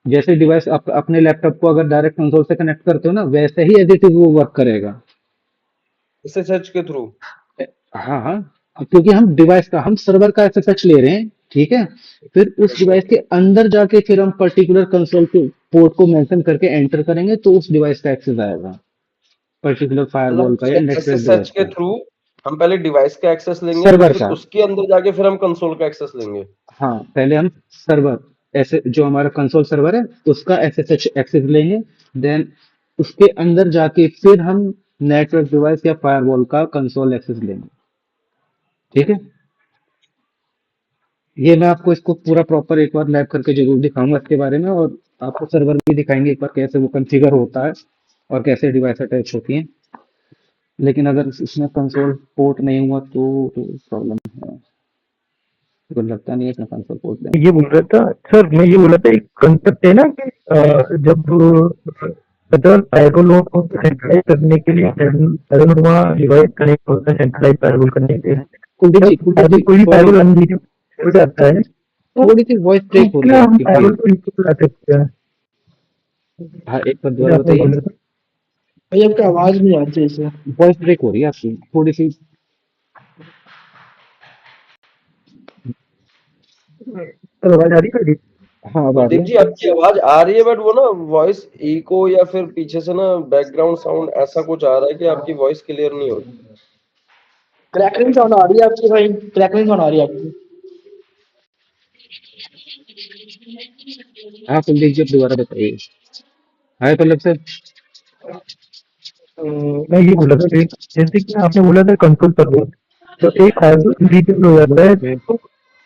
जैसे डिवाइस अपने लैपटॉप को अगर डायरेक्ट कंसोल से कनेक्ट करते हो ना, वैसे ही एज इट इज वो वर्क करेगा। एसएसएच के थ्रू। हाँ हाँ, क्योंकि हम डिवाइस का, हम सर्वर का एसएसएच ले रहे हैं, ठीक है। फिर उस डिवाइस के अंदर जाके फिर हम पर्टिकुलर कंसोल के पोर्ट को मेंशन करके एंटर करेंगे तो उस डिवाइस का एक्सेस आएगा, पर्टिकुलर फायरवॉल का या मतलब नेटवर्क एसएसएच डिवाइस के का, थ्रू हम पहले डिवाइस का एक्सेस लेंगे, सर्वर फिर का। उसके अंदर जाके फिर हम कंसोल का एक्सेस लेंगे। हाँ, पहले हम सर्वर, ऐसे जो हमारा कंसोल सर्वर है उसका एसएसएच एक्सेस लेंगे, देन उसके अंदर जाके फिर हम नेटवर्क डिवाइस या फायरवॉल का कंसोल एक्सेस लेंगे। ठीक है, ये मैं आपको इसको पूरा प्रॉपर एक बार लैब करके जरूर दिखाऊंगा इसके बारे में, और आपको सर्वर भी दिखाएंगे एक बार कैसे वो कॉन्फ़िगर होता है और कैसे डिवाइस अटैच होती हैं। लेकिन अगर इसमें कंसोल पोर्ट नहीं हुआ तो प्रॉब्लम है, मुझे लगता नहीं है इसमें कंसोल पोर्ट देंगे। ये बोल रहा था सर, मैं ये बोला था, एक कंसेप्ट है ना कि जब अगर फायरवॉल को सेंट्रलाइज करने के लिए वहाँ डिवाइस कनेक्ट होता है सेंट्रलाइज फायरवॉल करने के लिए, कुलदीप जब जी कोई भी सॉरी, फायरवॉल अनरीचेबल हो जाता है तो थोड़ी सी वॉइस ब्रेक हो रही है क्या हम आपकी फायरवॉल प्लीज। को रीच ला सकते हैं? हाँ, एक बार ये दोबारा आपने बताइए। बोला था। भाई आपकी आवाज नहीं आती इसे। वॉइस ब्रेक हो रही है आपकी थोड़ी सी। तो आवाज आ रही है? हाँ, अब आ रही कुलदीप है। जी आपकी आवाज आ रही है, बट वो ना वॉइस इको या फिर पीछे से ना बैकग्राउंड साउंड ऐसा कुछ आ रहा है कि आपकी वॉइस क्लियर नहीं हो रही। क्रैकलिंग साउंड आ रही है आपकी भाई, क्रैकलिंग साउंड आ रही है आपकी। हाँ कुलदीप जी, अब दोबारा बताइए। हाय पल्लव सर। मैं ये बोला था कि जैसे कि आपने बोला था कंट्रोल सर्वर, तो एक फायरवॉल रीचेबल हो जाता है तो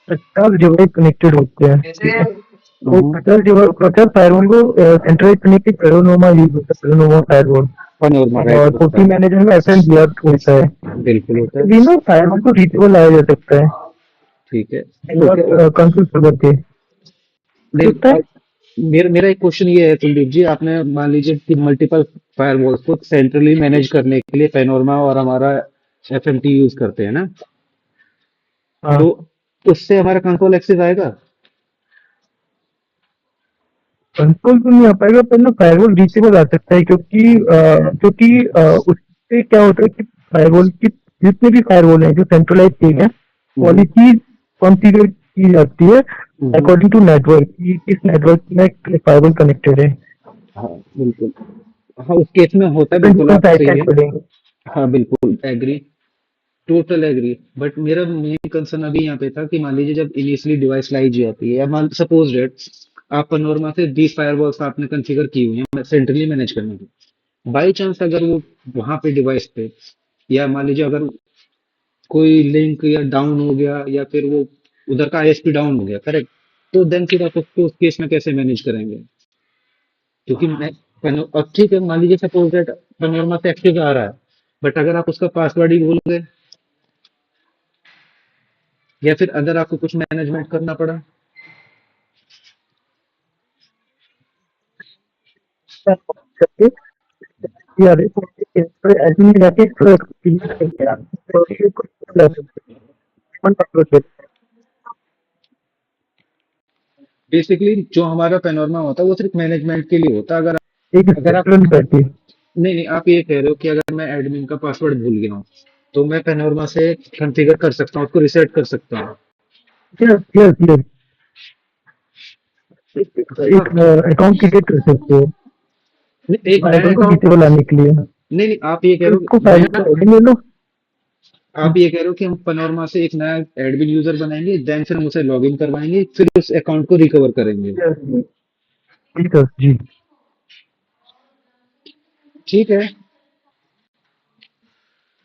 50 डिवाइस कनेक्टेड होते हैं, ठीक है? तो 50 फायरवॉल को सेंट्रलाइज करने के पेरोनोमा यूज होता है, पेरोनोमा फायरवॉल। पनोरमा राइट और होता पोर्टी है, मैनेजर में एफएमवीआर होता है। बिल्कुल होता है। भी ना फायरवॉल को रीचेबल लाया जा सकता है ठीक है, तो क्या कंट्रोल सर्वर के नहीं, सकता है। अब मेरा मेरा एक क्वेश्चन ये है कुलदीप जी, आपने मान लीजिए कि मल्टीपल फायरवॉल्स को सेंट्रली मैनेज करने के लिए पेनोरमा और हमारा एफएमटी यूज करते हैं ना, हाँ, तो उससे हमारा कंट्रोल एक्सेस आएगा। कंट्रोल तो नहीं आ पाएगा पर ना फायरवॉल रीचेबल आ सकता है, उससे क्या होता है कि फायरवॉल की जितने भी फायरवॉल हैं जो सेंट्रलाइज किए हैं, हम्म, पॉलिसीज कॉन्फ़िगर की जाती है हम्म, अकॉर्डिंग टू नेटवर्क कि किस नेटवर्क में फायरवॉल कनेक्टेड है। हाँ बिल्कुल। हाँ, उस केस में होता है, डिफरेंट बिल्कुल डिफरेंट आप सही साइट है। पड़ेंगे। हाँ बिल्कुल एग्री, टोटल एग्री। बट मेरा मेन कंसर्न अभी यहाँ पे था कि मान लीजिए जब इनिशियली डिवाइस लाई जाती है, या मान सपोज डेट आप पनोरमा से 20 फायरवॉल्स आपने कॉन्फ़िगर की हुई है सेंट्रली मैनेज करने की, बाई चांस अगर वो वहां पे डिवाइस पे, या मान लीजिए अगर कोई लिंक या डाउन हो गया या फिर वो उधर का आईएसपी डाउन हो गया, करेक्ट, तो देन फिर आप उसको उस केस में कैसे मैनेज करेंगे? क्योंकि मैं अब ठीक है, मान लीजिए सपोज दैट पनोरमा से एक्सेस आ रहा है, बट अगर आप उसका पासवर्ड ही भूल गए या फिर अगर आपको कुछ मैनेजमेंट करना पड़ा। करके या ऐसे में जाके क्लियर करके आप को ला सकते हैं। बेसिकली जो हमारा पेनोरमा होता है वो सिर्फ मैनेजमेंट के लिए होता है। अगर एक अगर आप स्पेक्ट्रम करके नहीं नहीं, आप ये कह रहे हो कि अगर मैं एडमिन का पासवर्ड भूल गया हूँ तो मैं पेनोरमा से कॉन्फ़िगर कर सकता हूँ, उसको रिसेट कर सकता हूँ। यस यस यस, हाँ, एक अकाउंट क्रिएट कर सकते हो एक नया फाइबर को अकाउंट, डिसेबल लाने के लिए। नहीं नहीं, आप ये कह तो रहे इसको हो फाइबर नया, का लॉगिन ले लो। आप ये कह रहे हो कि हम पनोरमा से एक नया एडमिन यूजर बनाएंगे, देन फिर हम उसे लॉग इन करवाएंगे, फिर उस अकाउंट को रिकवर करेंगे। यस जी सर जी। ठीक है।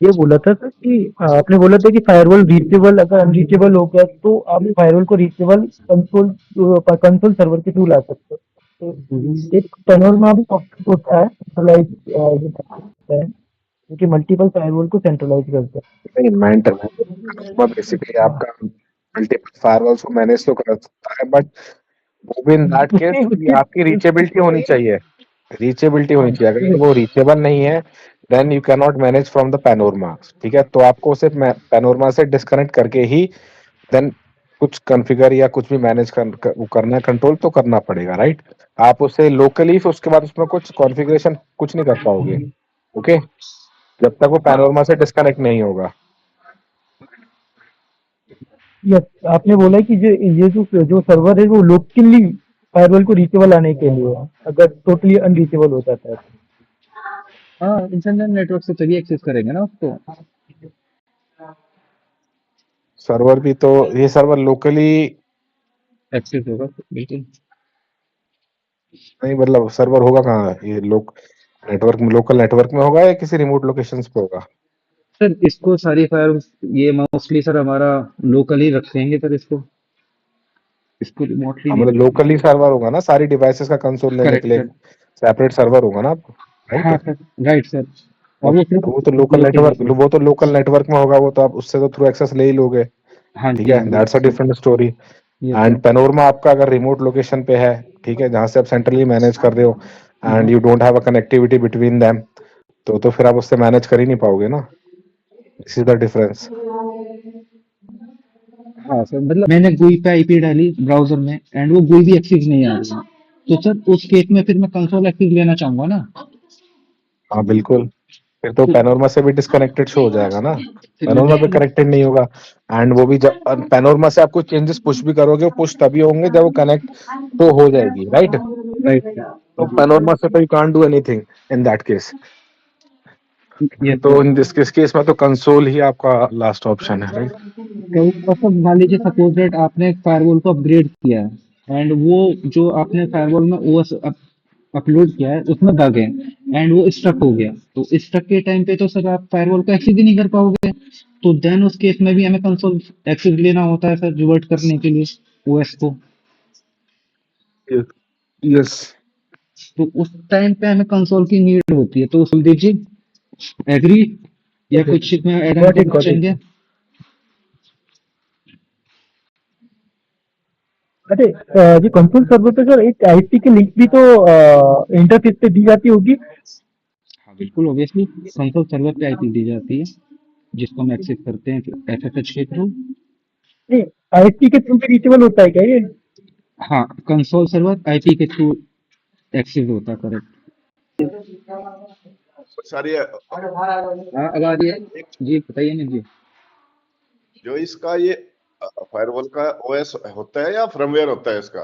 ये बोला था सर कि आपने बोला था कि फायरवॉल रीचेबल अगर अनरीचेबल हो गया तो आप फायरवॉल को रीचेबल कंसोल कंसोल सर्वर के थ्रू ला सकते हो। तो एक पेनोरमा भी सॉफ्टवेयर होता है सेंट्रलाइज होता है क्योंकि मल्टीपल फायरवॉल को सेंट्रलाइज करता नहीं, मैं इंटरनेट करूंगा बेसिकली आपका मल्टीपल फायरवॉल्स को मैनेज तो कर सकता है, बट वो भी इन है। दैट केस उसके कि उसके आपकी रीचेबिलिटी होनी चाहिए। रीचेबिलिटी होनी चाहिए, अगर वो रीचेबल नहीं है then you can not manage from the Panorama. ठीक है, तो आपको सिर्फ पैनोरमा से डिस्कनेक्ट करके ही देन कुछ कॉन्फ़िगर या कुछ भी मैनेज वो करना है, कंट्रोल तो करना पड़ेगा, राइट? आप उसे लोकली फिर उसके बाद उसमें कुछ कॉन्फ़िगरेशन कुछ नहीं कर पाओगे। ओके, जब तक वो पैनोरमा से डिस्कनेक्ट नहीं होगा। यस, आपने बोला कि ये जो सर्वर है वो लोकली फायरवॉल को रीचेबल आने के लिए है, अगर टोटली अनरीचेबल हो जाता है तो। हाँ, इंटरनेट नेटवर्क से तभी एक्सेस करेंगे ना उसको। सर्वर भी तो, ये सर्वर लोकली एक्सेस होगा बिल्कुल। नहीं, मतलब सर्वर होगा कहाँ, ये नेटवर्क में, लोकल नेटवर्क में होगा या किसी रिमोट लोकेशंस पे होगा? सर इसको सारी फायर ये मोस्टली सर हमारा लोकल ही रखेंगे सर, इसको रिमोटली हाँ, नहीं मतलब रखेंगे। लोकली सर्वर होगा ना, सारी डिवाइसेस का कंसोल लेने के करेक्ट लिए सर। सेपरेट सर्वर होगा ना आपको, राइट? हाँ सर, राइट सर। और वो सिर्फ वो तो लोकल लोकल नेटवर्क, नेटवर्क। वो तो लोकल नेटवर्क में होगा, वो तो आप उससे तो थ्रू एक्सेस ले ही लोगे, हाँ ठीक जी, है, हाँ जी। That's a different story. ये एंड सर। पेनोरमा आपका अगर रिमोट लोकेशन पे है, ठीक है, जहाँ से आप सेंट्रली मैनेज कर रहे हो एंड हाँ you don't have a connectivity between them, तो फिर आप उससे मैनेज कर ही नहीं पाओगे ना, दिस इज द डिफरेंस। हाँ सर, मतलब मैंने GUI पे आईपी डाली ब्राउजर में एंड वो GUI भी एक्सेस नहीं आ रही, तो सर उस केस में फिर मैं कंसोल एक्सेस लेना चाहूंगा ना। हाँ बिल्कुल, फिर तो तो पैनोरमा से भी डिस्कनेक्टेड शो हो जाएगा ना, फिर पैनोरमा मुझे पे कनेक्टेड नहीं होगा। एंड वो भी जब पैनोरमा से आपको चेंजेस पुश भी करोगे, वो पुश तभी होंगे जब वो कनेक्ट तो हो जाएगी, राइट? राइट तो पैनोरमा से तो you can't do anything in that case. Yes तो सर। इन दिस केस में तो कंसोल ही आपका लास्ट ऑप्शन है, राइट? मतलब मान लीजिए सपोज दैट आपने फायरवॉल को अपग्रेड किया है एंड वो जो आपने फायरवॉल में ओएस अपलोड किया है उसमें बग है एंड वो स्टक हो गया, तो स्टक के टाइम पे तो सर आप फायरवॉल को एक्सेस ही नहीं कर पाओगे, तो देन उस केस में भी हमें कंसोल एक्सेस लेना होता है सर रिवर्ट करने के लिए ओएस को। यस, तो उस टाइम पे हमें कंसोल की नीड होती है, तो सुन दीजिए एग्री या कुछ इसमें ऐड ऑन गॉट इट, करना गॉट इट। चाहेंगे। अरे ये कंसोल सर्वर पे सर एक आईपी की लिंक भी तो इंटरफेस पे दी जाती होगी। हाँ बिल्कुल, ऑब्वियसली कंसोल सर्वर पे आईपी दी जाती है जिसको हम एक्सेस करते हैं एसएसएच के थ्रू। नहीं, आईपी के थ्रू भी रीचेबल होता है क्या ये? हाँ, कंसोल सर्वर आईपी के थ्रू एक्सेस होता है, करेक्ट। सारी हाँ, अब आ रही है। एक जी बताइए ना जी। जो इसका ये फायरवॉल का ओएस होता है या फर्मवेयर होता है इसका?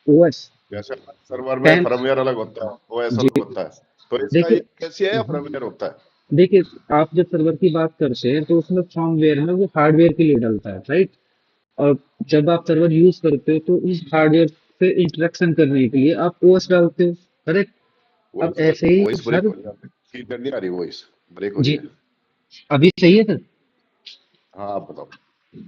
ओएस जैसे सर्वर में 10। फर्मवेयर अलग होता है, ओएस जी अलग होता है, तो इसका ये देखिए। कैसी है या फर्मवेयर होता है? देखिए, आप जब सर्वर की बात करते हैं तो उसमें फर्मवेयर में वो हार्डवेयर के लिए डलता है, राइट। और जब आप सर्वर यूज करते हो तो उस हार्डवेयर से इंटरेक्शन करने के लिए आप ओएस डालते हो, करेक्ट। अब ऐसे ही वॉइस ब्रेक हर। हो रही है, क्लियर नहीं आ रही, वॉइस ब्रेक हो रही जी, है। अभी सही है सर। हाँ आप बताओ।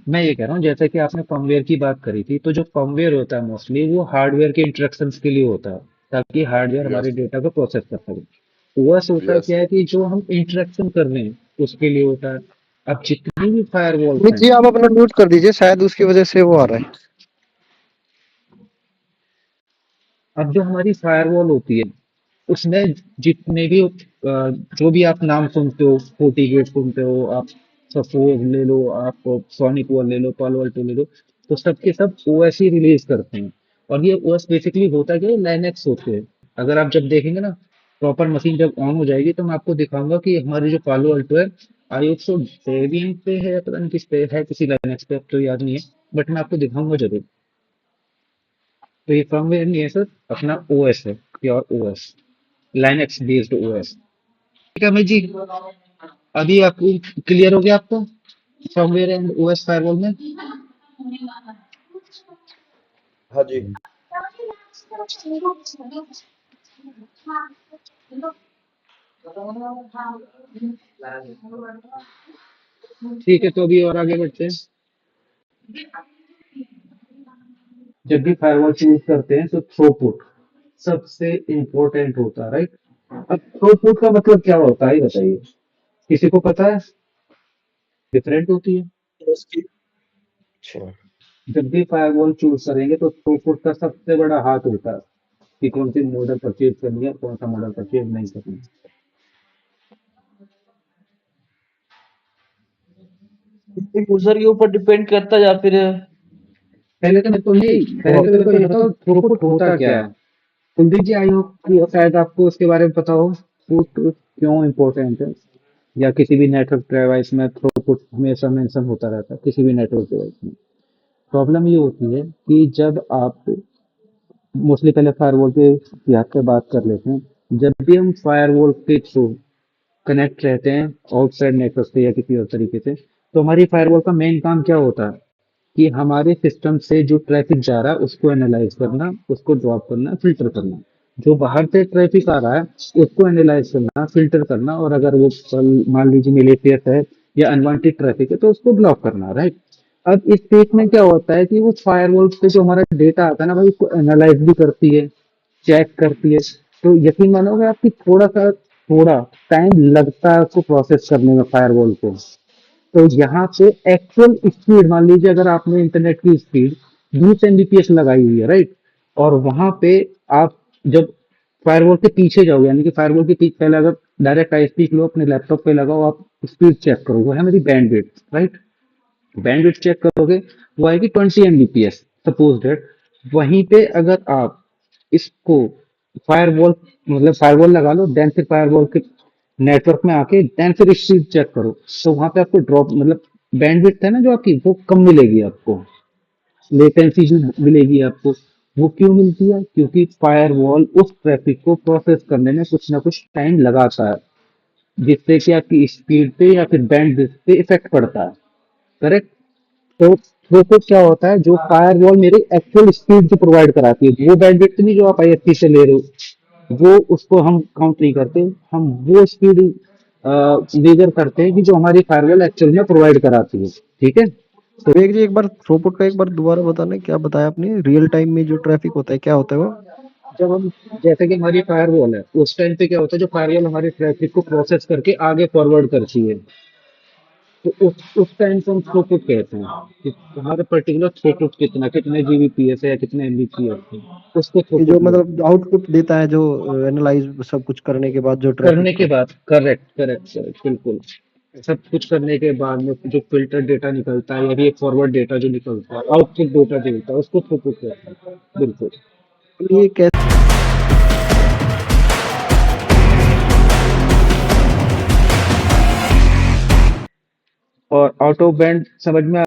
मैं ये कह रहा हूँ जैसे कि आपने फर्मवेयर की बात करी थी, तो जो फर्मवेयर होता है मोस्टली वो हार्डवेयर के इंटरेक्शंस के लिए होता है ताकि हार्डवेयर हमारे यस डेटा को प्रोसेस कर सके। ओएस होता है यस क्या है कि जो हम इंटरेक्शन कर रहे हैं उसके लिए होता है। अब जितनी भी फायरवॉल्स अमित हैं, जी आप अपना म्यूट कर दीजिए, शायद उसकी वजह से वो आ रहा है। अब जो हमारी फायरवॉल होती है उसमें जितने भी जो भी आप नाम सुनते हो, फोर्टीगेट सुनते हो आप, सफोर ले लो आप, सोनिक वॉल ले लो, पालो अल्टो ले लो, तो सबके सब ओएस ही रिलीज करते हैं। और ये ओएस बेसिकली होता क्या है, लाइनेक्स होते हैं। अगर आप जब देखेंगे ना प्रॉपर मशीन जब ऑन हो जाएगी तो मैं आपको दिखाऊंगा कि हमारी जो पालो अल्टो है आईएक्स डेबियन पे है, पता नहीं किस पे है, किसी लाइनेक्स पे, अब तो याद नहीं है, बट मैं आपको दिखाऊंगा जरूर। तो ये फर्मवेयर नहीं है सर, अपना ओएस है, pure OS, Linux based OS. ठीक है अमित जी, अभी आपको क्लियर हो गया आपको फर्मवेयर एंड ओएस फायरवॉल में। हाँ जी। ठीक है, तो अभी और आगे बढ़ते हैं। जब भी फायरवॉल चूज करते हैं तो थ्रूपुट सबसे इम्पोर्टेंट होता है, राइट। अब थ्रूपुट का मतलब क्या होता है ये बताइए, किसी को पता है? डिफरेंट होती है। उसकी अच्छा, जब भी फायरवॉल चूज करेंगे तो थ्रूपुट का सबसे बड़ा हाथ होता है कि कौन सी मॉडल परचेज करनी है, कौन सा मॉडल परचेज नहीं करनी है। यूजर के ऊपर डिपेंड करता है या फिर पहले तो मेरे को नहीं, पहले तो मेरे को ये बताओ थ्रूपुट होता क्या है। कुलदीप जी, आई होप कि शायद आपको उसके बारे में पता हो, थ्रूपुट क्यों इम्पोर्टेंट है, या किसी भी नेटवर्क डिवाइस में थ्रूपुट हमेशा मेंशन होता रहता है, किसी भी नेटवर्क डिवाइस में। प्रॉब्लम ये होती है कि जब आप मोस्टली पहले फायरवॉल के इतिहास पे बात कर लेते हैं। जब भी हम फायरवॉल के थ्रू कनेक्ट रहते हैं आउटसाइड नेटवर्क से या किसी और तरीके से, तो हमारी फायरवॉल का मेन काम क्या होता है कि हमारे सिस्टम से जो ट्रैफिक जा रहा है उसको एनालाइज करना, उसको ड्रॉप करना, फिल्टर करना। जो बाहर से ट्रैफिक आ रहा है उसको एनालाइज करना, फिल्टर करना, और अगर वो मान लीजिए मिलीशियस है या अनवांटेड ट्रैफिक है तो उसको ब्लॉक करना, राइट। अब इस केस में क्या होता है कि वो फायरवॉल पे जो हमारा डेटा आता है ना भाई, उसको एनालाइज भी करती है, चेक करती है। तो यकीन मानोगे आपकी थोड़ा टाइम लगता है उसको प्रोसेस करने में फायरवॉल को। तो यहाँ पे एक्चुअल स्पीड, मान लीजिए अगर आपने इंटरनेट की स्पीड 20 एमबीपीएस लगाई हुई है, राइट, और वहां पे आप जब फायरवॉल के पीछे जाओगे, यानी कि फायरवॉल के पीछे पहले अगर डायरेक्ट आईएसपी लो, अपने लैपटॉप पे लगाओ, आप स्पीड चेक करो, वो है मेरी बैंडविड्थ, राइट। बैंडविड्थ चेक करोगे वो आएगी 20 एमबीपीएस सपोज दैट। वहीं पे अगर आप इसको फायरवॉल, मतलब फायरवॉल लगा लो, देन फिर फायरवॉल के नेटवर्क में आके देन फिर स्पीड चेक करो, तो वहां पे आपको ड्रॉप, मतलब बैंडविड्थ है ना जो आपकी, वो कम मिलेगी आपको, लेटेंसी जो मिलेगी आपको। वो क्यों मिलती है? क्योंकि फायरवॉल उस ट्रैफिक को प्रोसेस करने में कुछ ना कुछ टाइम लगाता है, जिससे कि आपकी स्पीड पे या फिर बैंडविड्थ पे इफेक्ट पड़ता है, करेक्ट। तो थ्रूपुट क्या होता है, जो फायरवॉल मेरी एक्चुअल स्पीड जो प्रोवाइड कराती है, वो बैंडविड्थ नहीं जो आप आईएसपी से ले रहे हो, वो उसको हम काउंट नहीं करते। हम वो स्पीड मेजर करते हैं कि जो हमारी फायरवॉल एक्चुअल में प्रोवाइड कराती है, ठीक है। विवेक जी, एक बार थ्रूपुट का एक बार दोबारा बताना, क्या बताया आपने? रियल टाइम में जो ट्रैफिक होता है क्या होता है वो? जब हम, जैसे कि हमारी फायरवॉल है, उस टाइम पे क्या होता है, जो फायरवॉल हमारे ट्रैफिक को प्रोसेस करके आगे फॉरवर्ड करती है, तो उस टाइम को हम थ्रूपुट कहते हैं कि हमारे पर्टिकुलर थ्रूपुट कितना, कितने जीबीपीएस है या कितने एमबीपीएस है, उसको ये जो थ्रूपुट बोलते मतलब आउटपुट देता है, जो एनालाइज सब कुछ करने के बाद जो हैं। ट्रैफिक करने के को। बाद, करेक्ट करेक्ट करेक्ट, बिल्कुल। सब कुछ करने के बाद में जो फिल्टर डेटा निकलता है या फिर एक फॉरवर्ड डेटा जो निकलता है, आउटपुट डेटा जो होता है, उसको थ्रूपुट कहते हैं, बिल्कुल। ये कैसे और आउट ऑफ बैंड समझ में